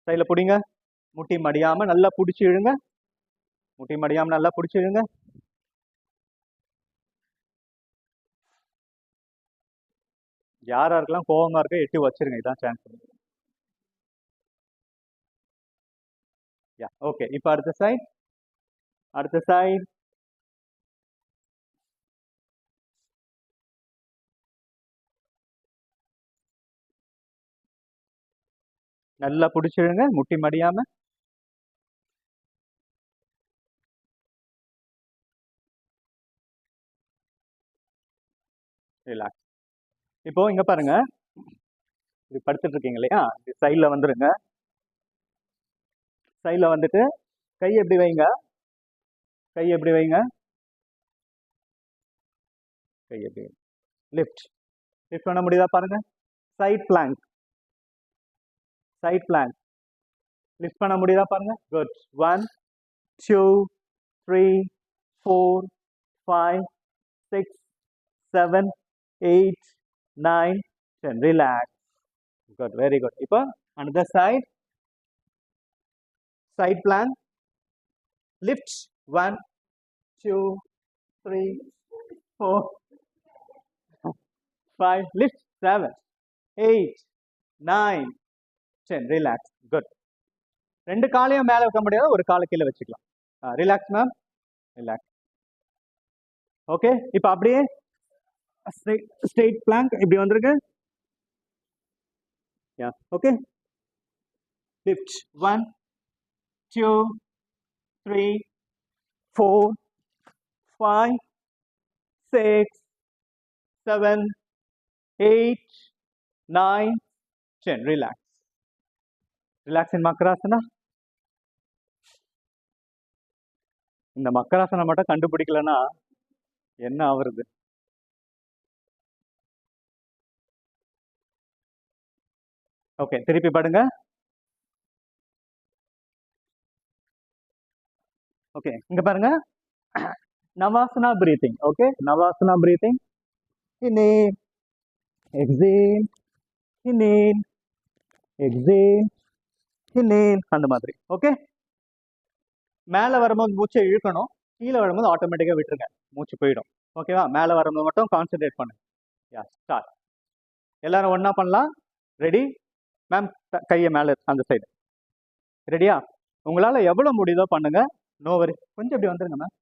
சைடில் பிடிங்க. முட்டி மடியாமல் நல்லா பிடிச்சி இழுங்க. முட்டி மடியாமல் நல்லா பிடிச்சி இழுங்க. யாராருக்கெல்லாம் கோவமா இருக்க எட்டி வச்சிருங்க. இதான் சான்ஸ். யா, ஓகே. இப்போ அடுத்த சைட், அடுத்த சைட். நல்லா பிடிச்சிடுங்க முட்டி மடியாம. ரிலாக்ஸ். இப்போ இங்க பாருங்க, இது படுத்துட்டு இருக்கீங்க இல்லையா, சைட்ல வந்துருங்க. சைட்ல வந்துட்டு கை எப்படி வைங்க, கை எப்படி வைங்க, கை எப்படி லிஃப்ட். லிஃப்ட் பண்ண முடியுதா பாருங்க. Side plank, side plank. Lift பண்ண முடியுதா பாருங்க. Good. 1 2 3 4 5 6 7 8 9 10. Relax. Good, very good. இப்போ another side, side plank. Lift 1 2 3 4 5. Lift 7 8 9 10. Relax. Good. ரெண்டு காலையும் மேலே வைக்க முடியாது, ஒரு காலை கீழே வச்சுக்கலாம். Relax ma'am, relax. ஓகே, இப்போ அப்படியே ஸ்ட்ரெயிட் பிளாங்க் இப்படி வந்துருக்கு. யா, ஓகே. லிஃப்ட் 1 2 3 4 5 6 7 8 9 10. ரிலாக்ஸ். ரிலாக்ஸ் இன் மக்கராசனா. இந்த மக்கராசனை மட்டும் கண்டுபிடிக்கலன்னா என்ன ஆகுறது? ஓகே, திருப்பி படுங்க. ஓகே, இங்க பாருங்க, Navasana breathing. Okay, Navasana breathing. Inhale, exhale, inhale, exhale, inhale, அந்த மாதிரி. ஓகே, மேலே வரும்போது மூச்சை இழுக்கணும், கீழே வரும்போது ஆட்டோமேட்டிக்காக விட்டுருங்க, மூச்சு போயிடும். ஓகேவா? மேலே வரும்போது மட்டும் கான்சென்ட்ரேட் பண்ணுங்க. யா, ஸ்டார்ட். எல்லாரும் ஒன்றா பண்ணலாம். Ready ma'am? கையை மேலே அந்த சைடு. ரெடியா? உங்களால் எவ்வளோ முடியுதோ பண்ணுங்க. நோ வரி. கொஞ்சம் இப்படி வந்துருங்க மேம்.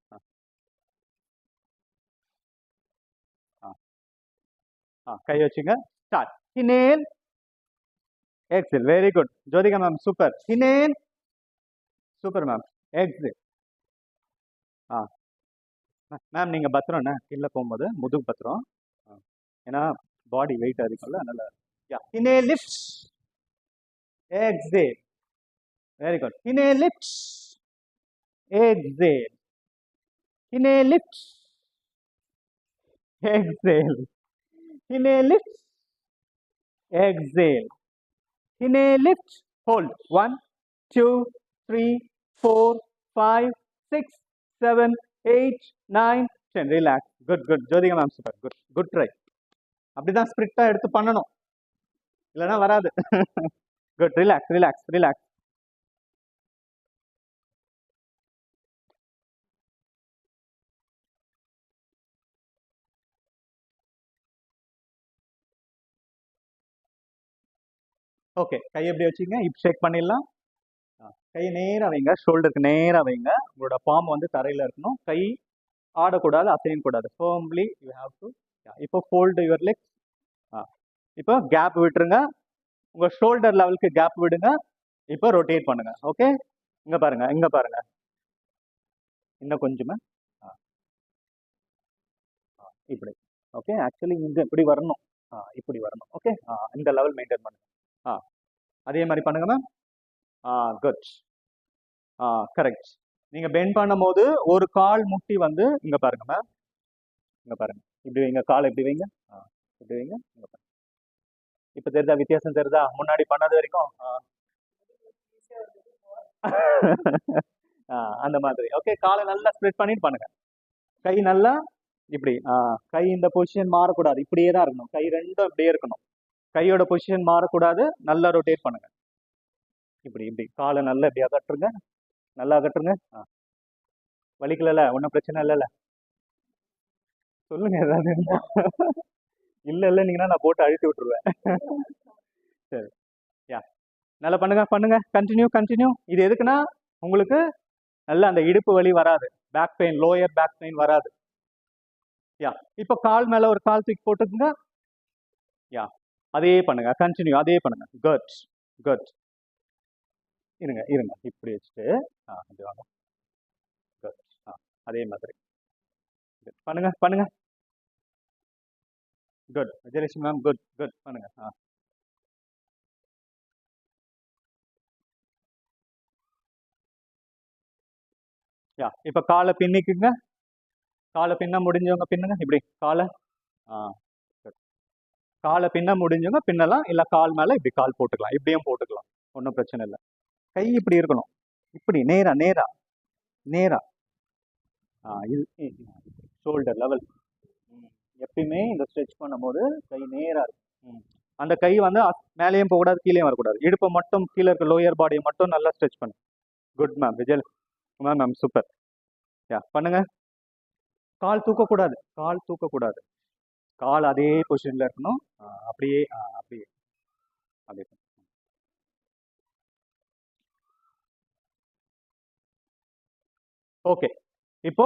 கை வச்சுங்க. Start. Inhale, exhale. Very good Jyothika ma'am, super. Inhale, super ma'am. Exhale. Ma'am நீங்கள் பத்திரம்ண்ணே, கீழே போகும்போது முதுகு பத்திரம். ஏன்னா பாடி வெயிட் அதிகம்ல, அதனால. Yeah, inhale, lift, exhale. Very good. Inhale, lift, exhale. Inhale, lift, exhale. Inhale, lift, exhale. Inhale, lift, hold. 1 2 3 4 5 6 7 8 9 10. Relax. Good, good. Jyothika ma'am, super. Good, good try. அப்படிதான் ஸ்பிரிட்டா எடுத்து பண்ணணும், இல்லைன்னா வராது. Good. Relax, relax, relax. Okay, கை எப்படி வச்சுங்க, இப்போ ஷேக் பண்ணிடலாம். கை நேராக வைங்க, ஷோல்டருக்கு நேராக வைங்க. உங்களோட பாம் வந்து தரையில் இருக்கணும். கை ஆடக்கூடாது, அசையக்கூடாது. Firmly you have to. இப்போ ஃபோல்டு யுவர் லெக்ஸ். இப்போ கேப் விட்டுருங்க. உங்க ஷோல்டர் லெவலுக்கு கேப் விடுங்க. இப்போ ரொட்டேட் பண்ணுங்க. ஓகே, இங்க பாருங்க, இங்க பாருங்க, இன்னும் கொஞ்சமா இப்படி. ஓகே, ஆக்சுவலி இங்க இப்படி வரணும். இப்படி வரணும். ஓகே, இந்த லெவல் மெயின்டைன் பண்ணுங்க. அதே மாதிரி பண்ணுங்க மேம். குட். கரெக்ட். நீங்க பெண்ட் பண்ணும் போது ஒரு கால் முட்டி வந்து இங்க பாருங்க மேம், இங்க பாருங்க, இப்படி வைங்க, கால் இப்படி வைங்க, இப்படி வைங்க, இங்க பாருங்க. இப்ப தெரியுதா வித்தியாசம்? தெரியுதா முன்னாடி பண்ணது வரைக்கும்? அந்த மாதிரி. ஓகே, காலை நல்லா ஸ்ப்ரெட் பண்ணிட்டு பண்ணுங்க. கை நல்லா இப்படி, கை இந்த பொசிஷன் மாறக்கூடாது, இப்படியே தான் இருக்கணும். கை ரெண்டும் இப்படியே இருக்கணும். கையோட பொசிஷன் மாறக்கூடாது. நல்லா ரொட்டேட் பண்ணுங்க. இப்படி இப்படி காலை நல்லா இப்படி அகற்றுங்க, நல்லா அகற்றுங்க. வலிக்கல, ஒன்றும் பிரச்சனை இல்லைல்ல? சொல்லுங்க ஏதாவது. இல்ல இல்ல நீங்கன்னா நான் போட்டு அழுத்தி விட்டுருவேன். சரி, யா, நல்லா பண்ணுங்க பண்ணுங்க, கண்டினியூ கண்டினியூ. இது எதுக்குன்னா உங்களுக்கு நல்லா அந்த இடுப்பு வலி வராது, back pain, lower back pain வராது. யா, இப்போ கால் மேல ஒரு கால் தூக்கி போட்டுக்குங்க. யா, அதே பண்ணுங்க, கண்டினியூ, அதே பண்ணுங்க. Good good. இருங்க இருங்க, இப்படி வச்சுட்டு இப்படி வாங்க. குட். அதே மாதிரி பண்ணுங்க பண்ணுங்க. Good Vijayalakshmi ma'am, good good பண்ணுங்க. யா, இப்போ காலை பின்னிக்குங்க. காலை பின்ன முடிஞ்சவங்க பின்னுங்க, இப்படி காலை. good. காலை பின்ன முடிஞ்சவங்க பின்னலாம், இல்லை கால் மேலே இப்படி கால் போட்டுக்கலாம், இப்படியும் போட்டுக்கலாம், ஒன்றும் பிரச்சனை இல்லை. கை இப்படி இருக்கணும், இப்படி நேரா நேரா நேரா. இது ஷோல்டர் லெவல். எப்பயுமே இந்த ஸ்ட்ரெச் பண்ணும்போது கை நேரா இருக்கும். அந்த கை வந்து மேலேயும் போகக்கூடாது, கீழேயும் வரக்கூடாது. இடுப்பை மட்டும், கீழே இருக்க லோயர் பாடியை மட்டும் நல்லா ஸ்ட்ரெச் பண்ணு. Good ma'am, Vijay ma'am, super. Yeah, பண்ணுங்க. கால் தூக்கக்கூடாது, கால் தூக்கக்கூடாது. கால் அதே பொசிஷன்ல இருக்கணும். அப்படியே அப்படியே அப்படியே. ஓகே, இப்போ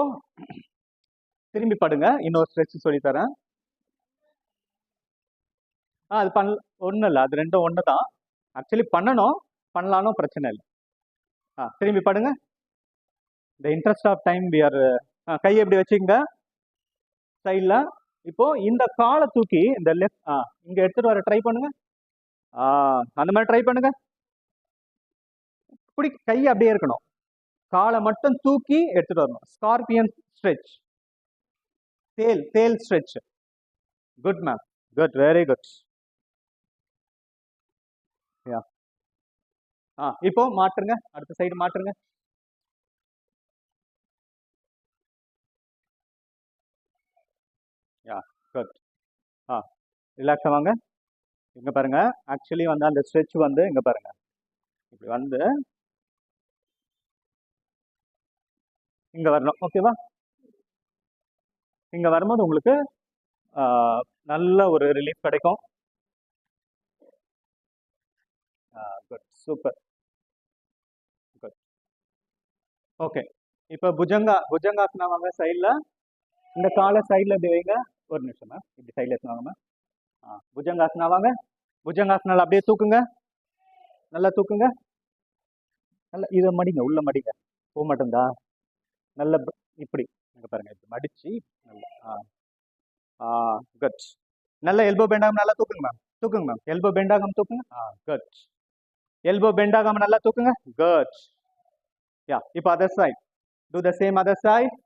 திரும்பி படுங்க. இன்னொரு ஸ்ட்ரெச் சொல்லி தரேன். அது ஒன்றும் இல்லை, அது ரெண்டும் ஒன்று தான். ஆக்சுவலி பண்ணணும், பண்ணலாலும் பிரச்சனை இல்லை. திரும்பி படுங்க. இந்த interest of time we are. கை எப்படி வச்சுக்கங்க சைடில். இப்போ இந்த காலை தூக்கி இந்த லெஃப்ட் இங்கே எடுத்துட்டு வர ட்ரை பண்ணுங்க. அந்த மாதிரி ட்ரை பண்ணுங்க. இப்படி கை அப்படியே இருக்கணும், காலை மட்டும் தூக்கி எடுத்துட்டு வரணும். ஸ்கார்பியன் ஸ்ட்ரெச், தேல் stretch. Good ma'am, good, very good. Yeah, இப்போ மாற்றுங்க, அடுத்த சைடு மாற்றுங்க. யா, குட். ரிலாக்ஸ் ஆவாங்க. இங்க பாருங்க, ஆக்சுவலி வந்து அந்த ஸ்ட்ரெச் வந்து இங்க பாருங்க, இப்படி வந்து இங்க வரணும். ஓகேவா? இங்க வரும்போது உங்களுக்கு நல்ல ஒரு ரிலீஃப் கிடைக்கும். Good, super, good. ஓகே, இப்போ புஜங்காசனா வாங்க சைடில். இந்த காலை சைடில் இப்படி வைங்க. ஒரு நிமிஷம் மேம், இப்படி சைடில் எடுத்துவாங்க மேம். புஜங்காசனா வாங்க. புஜங்காசனால அப்படியே தூக்குங்க, நல்லா தூக்குங்க. நல்லா இதை மடிங்க, உள்ள மடிங்க. போக மாட்டேந்தா? நல்ல இப்படி இங்க பாருங்க, இப்படி மடிச்சு நல்லா. குட். நல்ல எல்போ பெண்ட் ஆகாம நல்லா தூக்குங்க மேம், தூக்குங்க மேம். எல்போ பெண்ட் ஆகாம தூக்குங்க. குட். எல்போ பெண்ட் ஆகாம நல்லா தூக்குங்க. குட். யா, இப்போ other side. Do the same other side.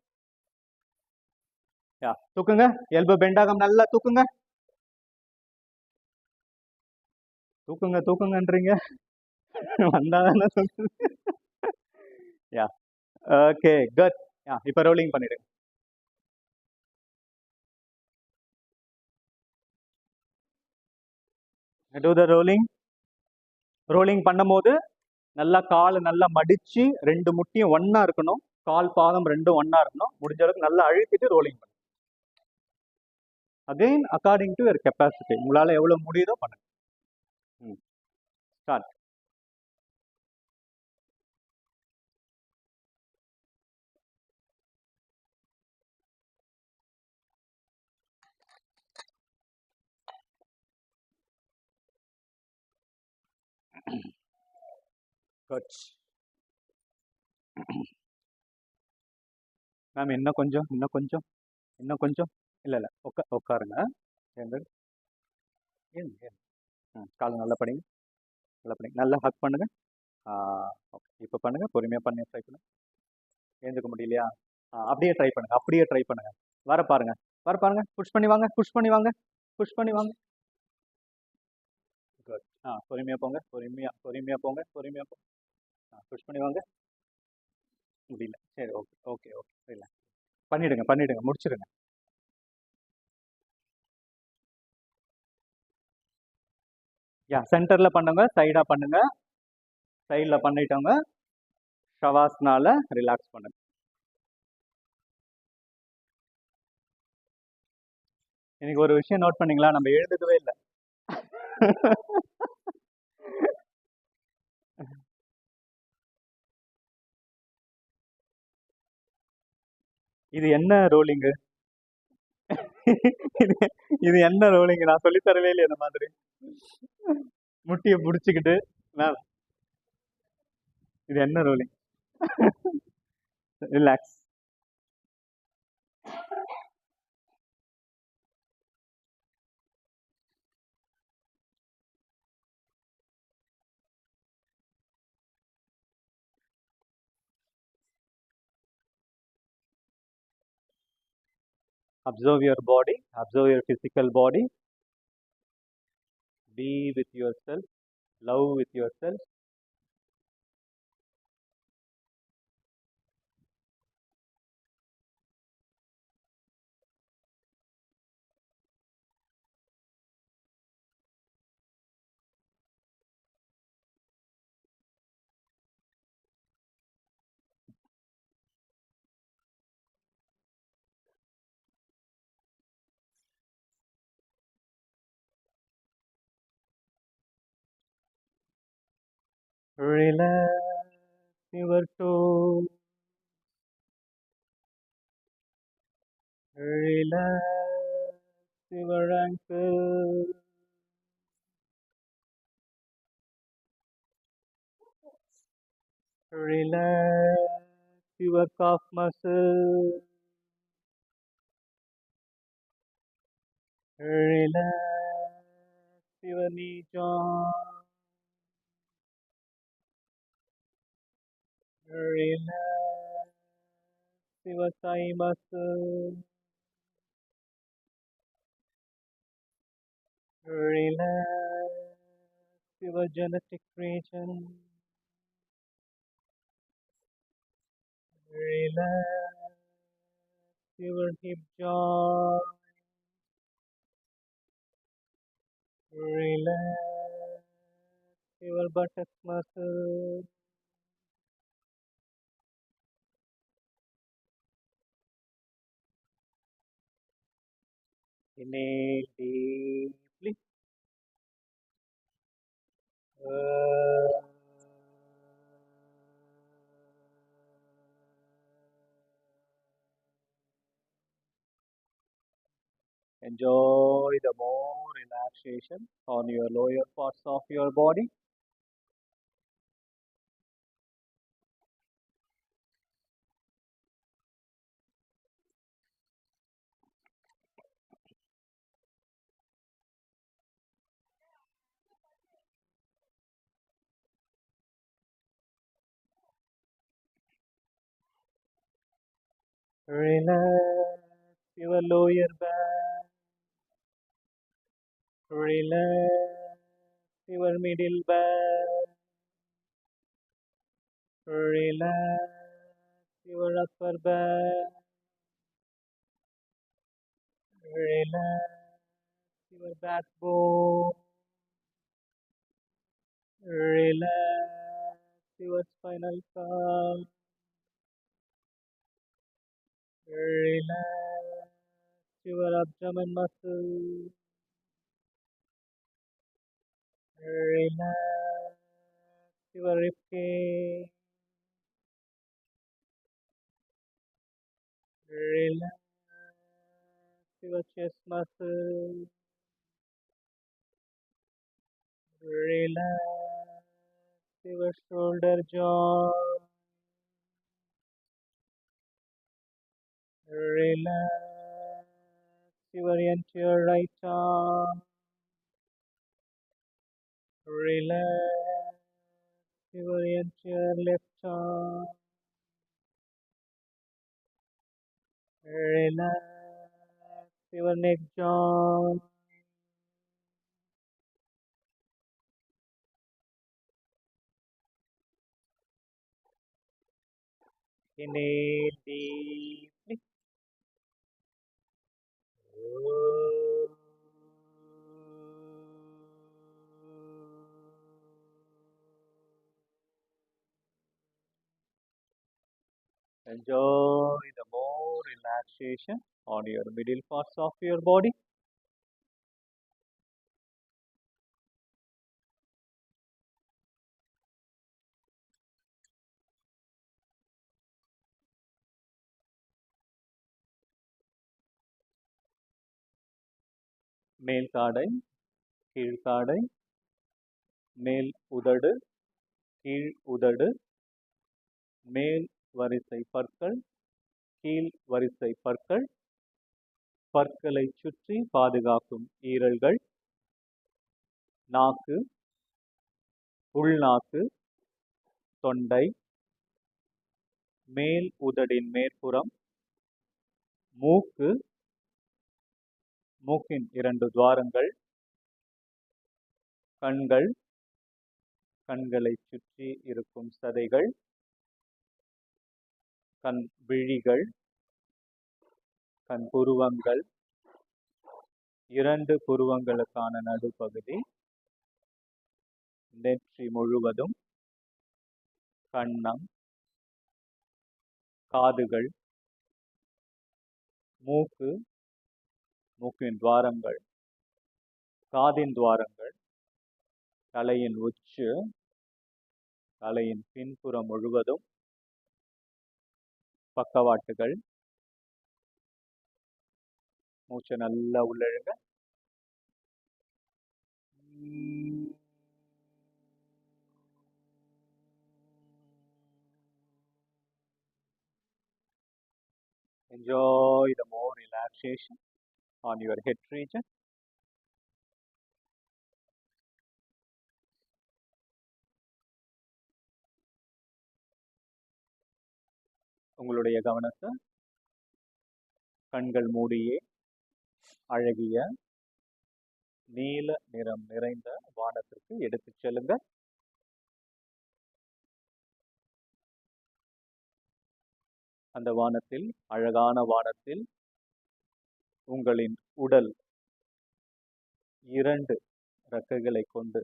Yeah, தூக்குங்க. எல்போ பெண்ட் ஆகாம நல்லா தூக்குங்க. தூக்குங்க தூக்குங்கன்றீங்க, வந்தாதானே சொல்லுங்க. யா, ஓகே, குட். இப்போ ரோலிங் பண்ணிடுங்க. do the rolling. ரோலிங் பண்ணும்போது நல்லா கால் நல்லா மடிச்சு ரெண்டு முட்டியும் ஒன்னா இருக்கணும், கால் பாதம் ரெண்டும் ஒன்னா இருக்கணும். முடிஞ்ச அளவுக்கு நல்லா அழுத்திட்டு ரோலிங் பண்ணுங்க. Again according to your capacity, உங்களால எவ்வளவு முடியுதோ பண்ணுங்க. ஸ்டார்ட். குட். மேம் இன்னும் கொஞ்சம், இன்னும் கொஞ்சம், இன்னும் கொஞ்சம். இல்லை இல்லை, உட்காருங்க. எழுந்து. கால் நல்லா படிங்க, நல்லா படிங்க, நல்லா ஹக் பண்ணுங்க. ஓகே, இப்போ பண்ணுங்க, பொறுமையாக பண்ணி ட்ரை பண்ணுங்க. எழுந்துக்க முடியலையா? அப்படியே ட்ரை பண்ணுங்க, அப்படியே ட்ரை பண்ணுங்க. வர பாருங்க, வர பாருங்க, புஷ் பண்ணி வாங்க, புஷ் பண்ணி வாங்க, புஷ் பண்ணி வாங்க. குட். பொறுமையாக போங்க, பொறுமையாக போங்க, பொறுமையாக போங்க. புஷ் பண்ணி வாங்க. முடியல, சரி, ஓகே ஓகே ஓகே, இல்லை பண்ணிடுங்க, பண்ணிடுங்க, முடிச்சிடுங்க. சென்டரில் பண்ணுங்க, சைடாக பண்ணுங்க. சைடில் பண்ணிட்டோங்க. ஷவாஸ்னால ரிலாக்ஸ் பண்ணுங்க. இன்னைக்கு ஒரு விஷயம் நோட் பண்ணீங்களா? நம்ம எழுதுக்கவே இல்லை. இது என்ன ரோலிங்கு? இது என்ன ரோலிங்கு? நான் சொல்லி தரவே இல்லையே இந்த மாதிரி. முட்டியை பிடிச்சிக்கிட்டு மேம், இது என்ன rolling? Relax. Observe your body, observe your physical body. Be with yourself, love with yourself. Relax your toes. Relax your ankles. Relax your calf muscles. Relax your knee joint. Relax your thigh muscles. Relax your genetic region. Relax your hip joint. Relax your buttock muscles. Inhale deeply. Enjoy the more relaxation on your lower parts of your body. Relax your lower back. Relax your middle back. Relax your upper back. Relax your backbone. Relax your spinal column. Relax your abdomen muscles. Relax your ribcage. Relax your chest muscle. Relax your shoulder joint. Relax your entire right arm. Relax your entire left arm. Relax your neck joint. Inhale deeply. Enjoy the more relaxation on your middle parts of your body. மேல் தாடை, கீழ் தாடை, மேல் உதடு, கீழ் உதடு, மேல் வரிசை பற்கள், கீழ் வரிசை பற்கள், பற்களை சுற்றி பாதுகாக்கும் ஈரல்கள், நாக்கு, உள்நாக்கு, தொண்டை, மேல் உதடின் மேற்புறம், மூக்கு, மூக்கின் 2 துவாரங்கள், கண்கள், கண்களை சுற்றி இருக்கும் சதைகள், கண் விழிகள், கண் புருவங்கள், 2 புருவங்களுக்கான நடுப்பகுதி, நெற்றி முழுவதும், கன்னம், காதுகள், மூக்கு, மூக்கின் துவாரங்கள், காதின் துவாரங்கள், தலையின் உச்சு, தலையின் பின்புறம் முழுவதும், பக்கவாட்டுகள். மூச்சை நல்லா உள்ளிழுங்க. Enjoy the more relaxation on your head region. உங்களுடைய கவனத்தை கண்கள் மூடியே அழகிய நீல நிறம் நிறைந்த வானத்திற்கு எடுத்துச் செல்லுங்க. அந்த வானத்தில், அழகான வானத்தில் உங்களின் உடல் 2 இறக்கைகளை கொண்டு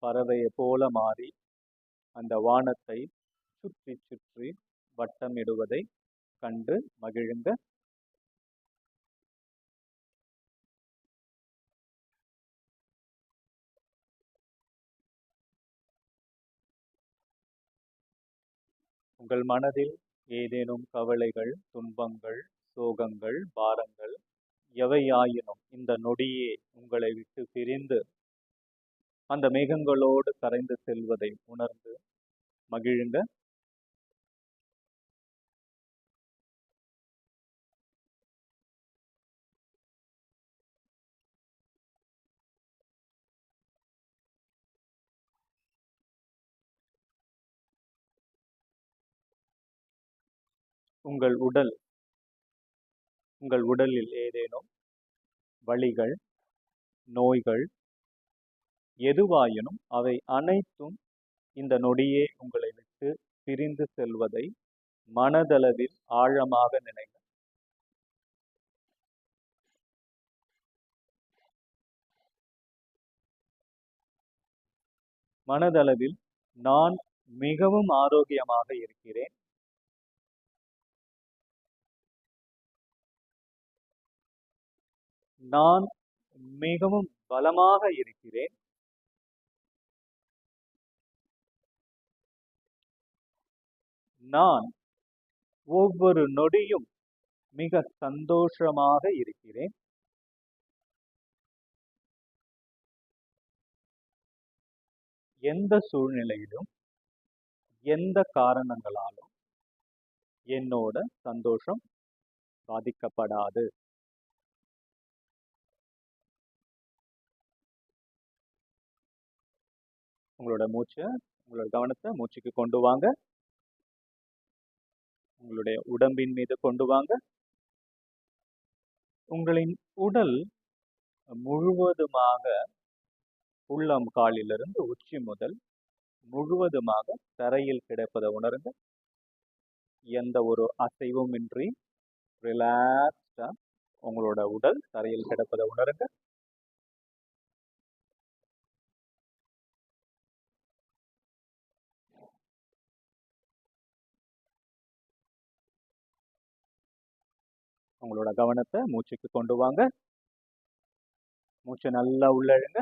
பறவையை போல மாறி அந்த வானத்தை சுற்றி சுற்றி வட்டமிடுவதை கண்டு மகிழுங்க. உங்கள் மனதில் ஏதேனும் கவலைகள், துன்பங்கள், சோகங்கள், பாரங்கள் எவையாயினும் இந்த நொடியே உங்களை விட்டு பிரிந்து அந்த மேகங்களோடு கரைந்து செல்வதை உணர்ந்து மகிழுங்க. உங்கள் உடலில் ஏதேனும் வலிகள், நோய்கள் எதுவாயினும் அவை அனைத்தும் இந்த நொடியே உங்களை விட்டு பிரிந்து செல்வதை மனதளவில் ஆழமாக நினைங்க. மனதளவில் நான் மிகவும் ஆரோக்கியமாக இருக்கிறேன், நான் மிகவும் பலமாக இருக்கிறேன், நான் ஒவ்வொரு நொடியும் மிக சந்தோஷமாக இருக்கிறேன். எந்த சூழ்நிலையிலும் எந்த காரணங்களாலும் என்னோட சந்தோஷம் பாதிக்கப்படாது. உங்களோட கவனத்தை மூச்சுக்கு கொண்டு வாங்க. உங்களுடைய உடம்பின் மீது கொண்டு வாங்க. உங்களின் உடல் முழுவதுமாக உள்ளம் காலிலிருந்து உச்சி முதல் முழுவதுமாக தரையில் கிடப்பதை உணருங்க. எந்த ஒரு அசைவும் இன்றி ரிலாக்ஸ்டா உங்களோட உடல் தரையில் கிடப்பதை உணருங்க. உங்களோட கவனத்தை மூச்சுக்கு கொண்டு வாங்க. மூச்சை நல்லா உள்ள இழுங்க.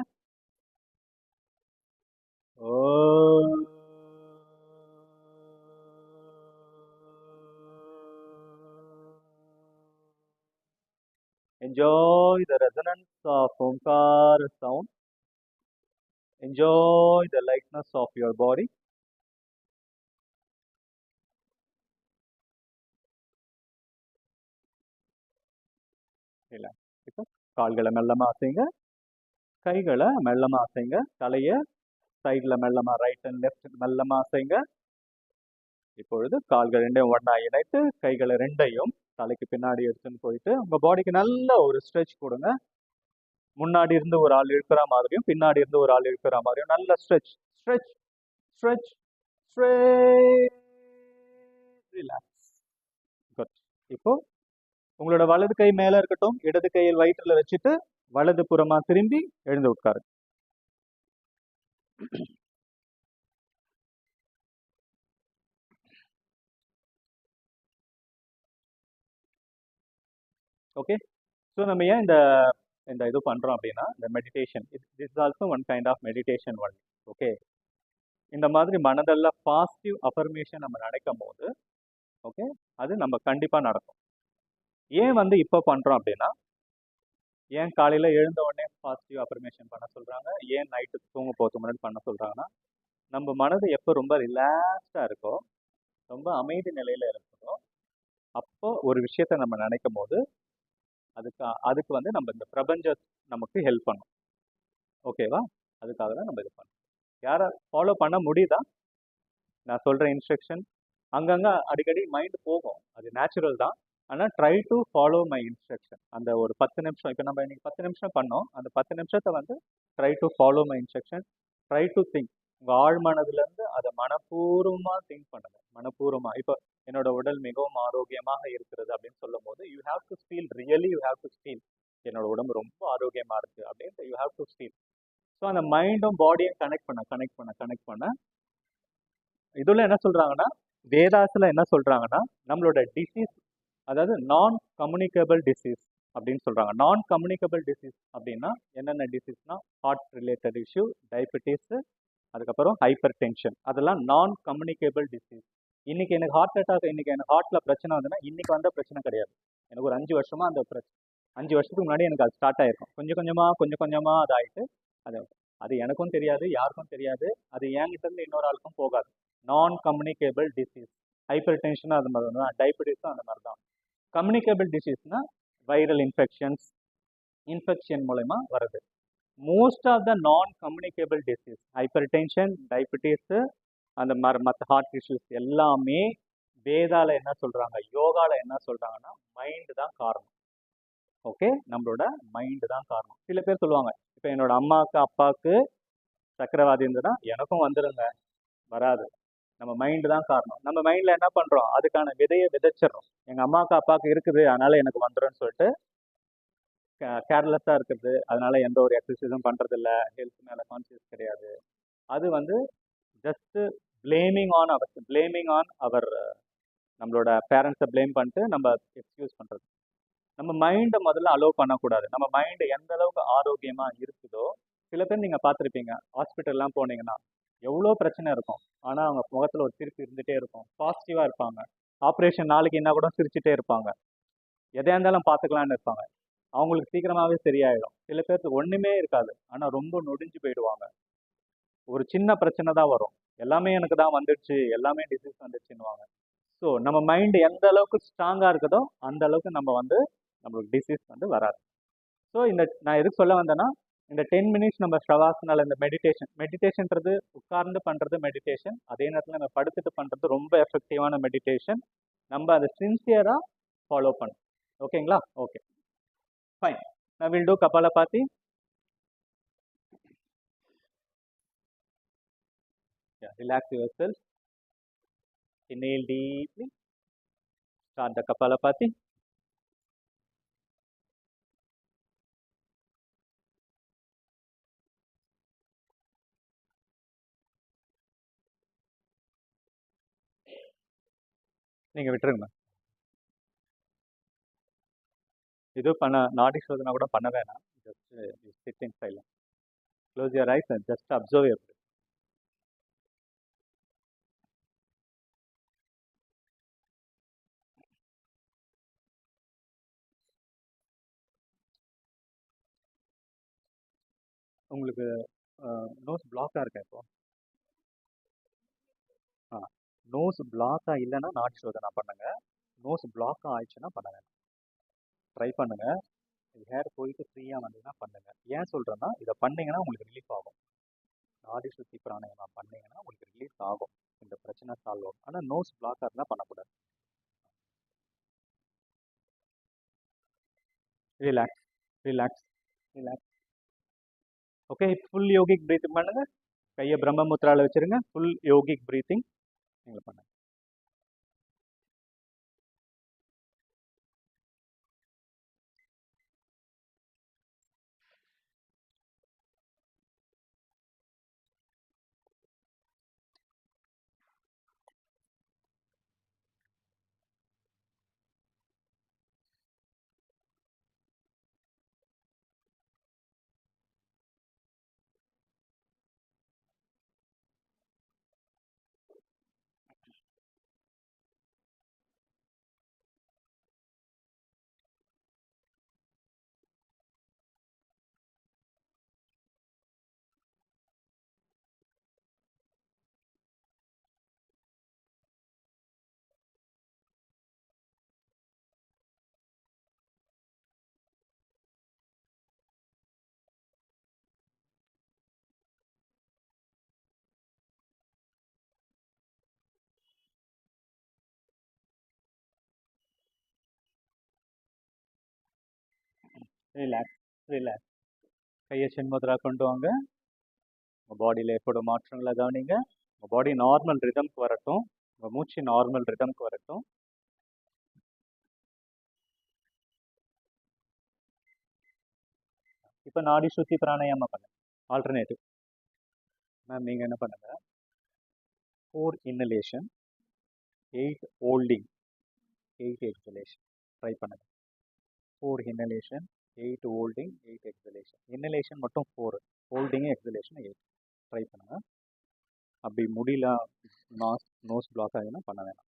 Enjoy the resonance of Omkara sound. Enjoy the lightness of your body. Relax. கால்களை மெல்லமா அசைங்க. கைகளை மெல்லமா அசைங்க. தலையை சைட்ல மெல்லமா ரைட் அண்ட் லெஃப்ட் மெல்லமா அசைங்க. இப்பொழுது கால்கள் ரெண்டையும் ஒண்ணா இணைத்து கைகளை ரெண்டையும் தலைக்கு பின்னாடி எடுத்துன்னு போயிட்டு உங்க பாடிக்கு நல்ல ஒரு ஸ்ட்ரெச் கொடுங்க. முன்னாடி இருந்து ஒரு ஆள் இழுக்கிற மாதிரியும் பின்னாடி இருந்து ஒரு ஆள் இழுக்கிற மாதிரியும் நல்ல stretch stretch stretch stretch. Relax. Good. இப்போ உங்களோட வலது கை மேல இருக்கட்டும். இடது கையில் வயிற்றுல வச்சுட்டு வலது புறமா திரும்பி எழுந்து உட்காரு. ஓகே. ஸோ நம்ம ஏன் இந்த இது பண்றோம் அப்படின்னா இந்த meditation is also one kind of meditation one. Okay. இந்த மாதிரி மனதெல்லாம் பாசிட்டிவ் அஃபர்மேஷன் நம்ம நினைக்கும் போது ஓகே அது நம்ம கண்டிப்பா நடக்கும். ஏன் இப்போ பண்றோம் அப்படின்னா ஏன் காலையில எழுந்த உடனே பாசிட்டிவ் அஃபர்மேஷன் பண்ண சொல்றாங்க, ஏன் நைட்டு தூங்க போகிறதுக்கு முன்னாடி பண்ண சொல்றாங்கன்னா நம்ம மனது எப்போ ரொம்ப ரிலாக்ஸ்டா இருக்கோ ரொம்ப அமைதி நிலையில இருக்கோ அப்போ ஒரு விஷயத்த நம்ம நினைக்கும் போது அதுக்கு நம்ம இந்த பிரபஞ்சம் நமக்கு ஹெல்ப் பண்ணும். ஓகேவா? அதுக்காக தான் நம்ம இது பண்ணோம். யாரை ஃபாலோ பண்ண முடியுதா? நான் சொல்ற இன்ஸ்ட்ரக்ஷன் அங்கங்க அடிக்கடி மைண்ட் போகும், அது நேச்சுரல் தான். ஆனால் try to follow my instruction. அந்த ஒரு 10 நிமிஷம் இப்போ நம்ம இன்னைக்கு 10 நிமிஷம் பண்ணோம். அந்த 10 நிமிஷத்தை try to follow my instruction. Try to think. உங்கள் ஆழ் மனதுலேருந்து அதை மனப்பூர்வமாக திங்க் பண்ணுங்க. மனப்பூர்வமாக இப்போ என்னோட உடல் மிகவும் ஆரோக்கியமாக இருக்கிறது அப்படின்னு சொல்லும் போது you have to feel, really you have to feel என்னோட உடம்பு ரொம்ப ஆரோக்கியமாக இருக்குது அப்படின்ட்டு you have to feel. So அந்த மைண்டும் பாடியும் கனெக்ட் பண்ண இதுல என்ன சொல்றாங்கன்னா வேதாஸ்ல என்ன சொல்றாங்கன்னா நம்மளோட டிசீஸ், அதாவது நான் கம்யூனிகபிள் டிசீஸ் அப்படின்னு சொல்றாங்க. நான் கம்யூனிகபிள் டிசீஸ் அப்படின்னா என்னென்ன டிசீஸ்னா ஹார்ட் ரிலேட்டட் இஷ்யூ, டயபெட்டிஸ், அதுக்கப்புறம் ஹைப்பர் டென்ஷன், அதெல்லாம் நான் கம்யூனிகபிள் டிசீஸ். இன்னைக்கு எனக்கு ஹார்ட் அட்டாக், இன்னைக்கு எனக்கு ஹார்ட்ல பிரச்சனை வந்ததுன்னா இன்னைக்கு வந்த பிரச்சனை கிடையாது. எனக்கு ஒரு 5 வருஷமா அந்த 5 வருஷத்துக்கு முன்னாடி எனக்கு அது ஸ்டார்ட் ஆயிருக்கும். கொஞ்சம் கொஞ்சமா அது ஆயிட்டு அது எனக்கும் தெரியாது, யாருக்கும் தெரியாது, அது என்கிட்ட இருந்து இன்னொரு ஆளுக்கும் போகாது. நான் கம்யூனிகேபிள் டிசீஸ். ஹைப்பர் டென்ஷனும் அது மாதிரி தான், டயபெட்டிஸும் அந்த மாதிரி தான். கம்யூனிகேபிள் டிசீஸ்னா வைரல் இன்ஃபெக்ஷன் மூலமா வருது. மோஸ்ட் ஆஃப் த நான் communicable disease, hyper tension, diabetes, அந்த மாதிரி மற்ற ஹார்ட் இஷ்யூஸ் எல்லாமே வேதால என்ன சொல்றாங்க, யோகால என்ன சொல்றாங்கன்னா மைண்டு தான் காரணம். ஓகே, நம்மளோட மைண்டு தான் காரணம். சில பேர் சொல்லுவாங்க இப்போ என்னோட அம்மாவுக்கு அப்பாவுக்கு சக்கரவாதி இருந்ததுன்னா எனக்கும் வந்துடுங்க, வராது. நம்ம மைண்டு தான் காரணம். நம்ம மைண்டில் என்ன பண்ணுறோம், அதுக்கான விதையை விதைச்சிடறோம். எங்கள் அம்மாவுக்கு அப்பாவுக்கு இருக்குது அதனால எனக்கு வந்துடும்னு சொல்லிட்டு கேர்லெஸ்ஸாக இருக்குது. அதனால எந்த ஒரு எக்ஸசைஸும் பண்ணுறதில்ல, ஹெல்த் மேலே கான்சியஸ் கிடையாது. அது ஜஸ்ட் பிளேமிங் ஆன் அவர் நம்மளோட பேரண்ட்ஸை பிளேம் பண்ணிட்டு நம்ம எக்ஸ்கியூஸ் பண்ணுறது. நம்ம மைண்டை முதல்ல அலோவ் பண்ணக்கூடாது. நம்ம மைண்டு எந்த அளவுக்கு ஆரோக்கியமாக இருக்குதோ, சில பேர் நீங்கள் பார்த்துருப்பீங்க ஹாஸ்பிட்டல்லாம் போனீங்கன்னா எவ்வளோ பிரச்சனை இருக்கும், ஆனால் அவங்க முகத்தில் ஒரு சிரிப்பு இருந்துகிட்டே இருக்கும், பாசிட்டிவாக இருப்பாங்க. ஆப்ரேஷன் நாளைக்கு என்ன கூட சிரிச்சுட்டே இருப்பாங்க, எதையா இருந்தாலும் பார்த்துக்கலான்னு இருப்பாங்க. அவங்களுக்கு சீக்கிரமாகவே சரியாயிடும். சில பேருக்கு ஒன்றுமே இருக்காது, ஆனால் ரொம்ப நொடிஞ்சு போயிடுவாங்க. ஒரு சின்ன பிரச்சனை தான் வரும், எல்லாமே எனக்கு தான் வந்துடுச்சு, எல்லாமே டிசீஸ் வந்துடுச்சுன்னுவாங்க. ஸோ நம்ம மைண்டு எந்த அளவுக்கு ஸ்ட்ராங்காக இருக்குதோ அந்த அளவுக்கு நம்ம வந்து நம்மளுக்கு டிசீஸ் வந்து வராது. ஸோ இந்த நான் எதுக்கு சொல்ல வந்தேன்னா, இந்த 10 மினிட்ஸ் நம்ம ஷவாசனால இந்த மெடிடேஷன்ன்றது உட்கார்ந்து பண்ணுறது மெடிடேஷன், அதே நேரத்தில் நம்ம படுத்துட்டு பண்ணுறது ரொம்ப எஃபெக்டிவான மெடிடேஷன். நம்ம அதை சின்சியராக ஃபாலோ பண்ணணும். ஓகேங்களா? Okay, fine. நான் will do Kapalbhati. Relax yourself. Inhale deeply. Start the Kapalabhati. நீங்கள் விட்டுருங்க. இது பண்ண நாடி சோதனை கூட பண்ண வேணாம். Just sit in silence. Close your eyes and just observe your breath. உங்களுக்கு நோஸ் பிளாக்காக இருக்கா இப்போ? நோஸ் பிளாக்காக இல்லைன்னா நாடி சோதனை பண்ணுங்க. நோஸ் பிளாக்காக ஆயிடுச்சுன்னா பண்ண வேணாம். ட்ரை பண்ணுங்க. ஹேர் போயிட்டு ஃப்ரீயாக வந்ததுன்னா பண்ணுங்க. ஏன் சொல்கிறேன்னா, இதை பண்ணீங்கன்னா உங்களுக்கு ரிலீஃப் ஆகும். நாடி சுத்தி பிராணாயாமா பண்ணீங்கன்னா உங்களுக்கு ரிலீஃப் ஆகும், இந்த பிரச்சனை சால்வ் ஆகும். ஆனால் நோஸ் பிளாக்காக இருந்தால் பண்ணக்கூடாது. Relax, relax, relax. Okay, full yogic breathing பண்ணுங்க. கையை பிரம்ம முத்ரால வச்சிருங்க. ஃபுல் யோகிக் பிரீத்திங் நீங்கள் பண்ணுங்க. Relax, relax. கையை சென்முத்ரா கொண்டு வாங்க. உங்கள் பாடியில் ஏற்படும் மாற்றங்களை கவனிங்க. உங்கள் பாடி நார்மல் ரிதம்க்கு வரட்டும், உங்கள் மூச்சு நார்மல் ரிதம்க்கு வரட்டும். இப்போ நாடி சுத்தி பிராணாயாமா பண்ணுங்க. ஆல்டர்னேட்டிவ். மேம் நீங்கள் என்ன பண்ணுங்க, 4 inhalation, 8 holding, 8 exhalation ட்ரை பண்ணுங்க. 4 inhalation, 8 holding, 8 exhalation. inhalation மட்டும் 4, holding exhalation 8 ட்ரை பண்ணுங்க. அப்படி முடியல, நோஸ் பிளாக் ஆகுதுன்னா பண்ண வேணாம்.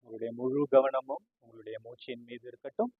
உங்களுடைய முழு கவனமும் உங்களுடைய மூச்சின் மீது இருக்கட்டும்.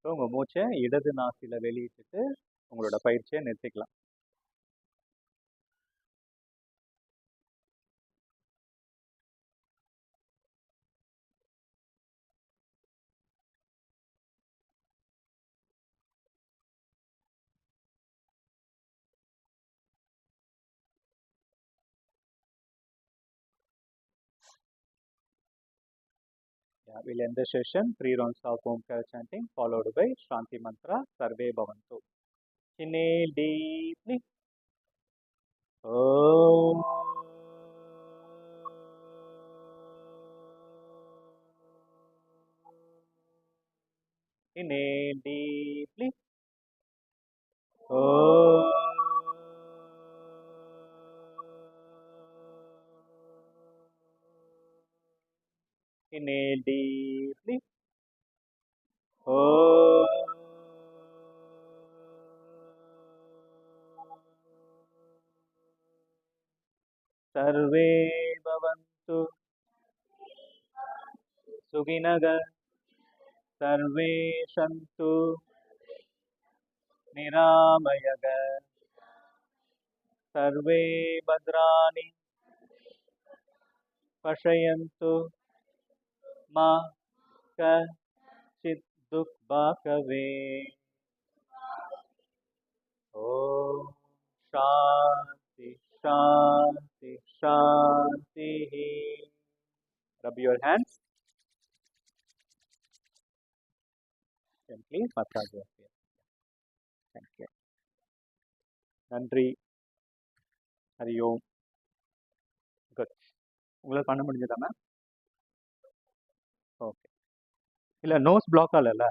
ஸோ உங்கள் மூச்சை இடது நாசியில் வெளியிட்டுட்டு உங்களோட பயிற்சியை நிறுத்திக்கலாம். Yeah, we'll end the session. 3 rounds of Omkara chanting followed by Shanti mantra. Sarve Bhavantu. Inhale deeply. Om. Inhale deeply. Om. Inhale deeply. Om. Sarve Bhavantu. Suginaga. Sarve Shantu. Niramayaga. Sarve Bhadrani. Pashayantu. Ma Kachit Dukbhakave. Om Shanti Shanti Shanti. Rub your hands. Gently massage your face. Thank you. நன்றி. ஹரி ஓம். Good. உங்களால் பண்ண முடிஞ்சதா ma'am? Okay. இல்லை nose black ஆகல.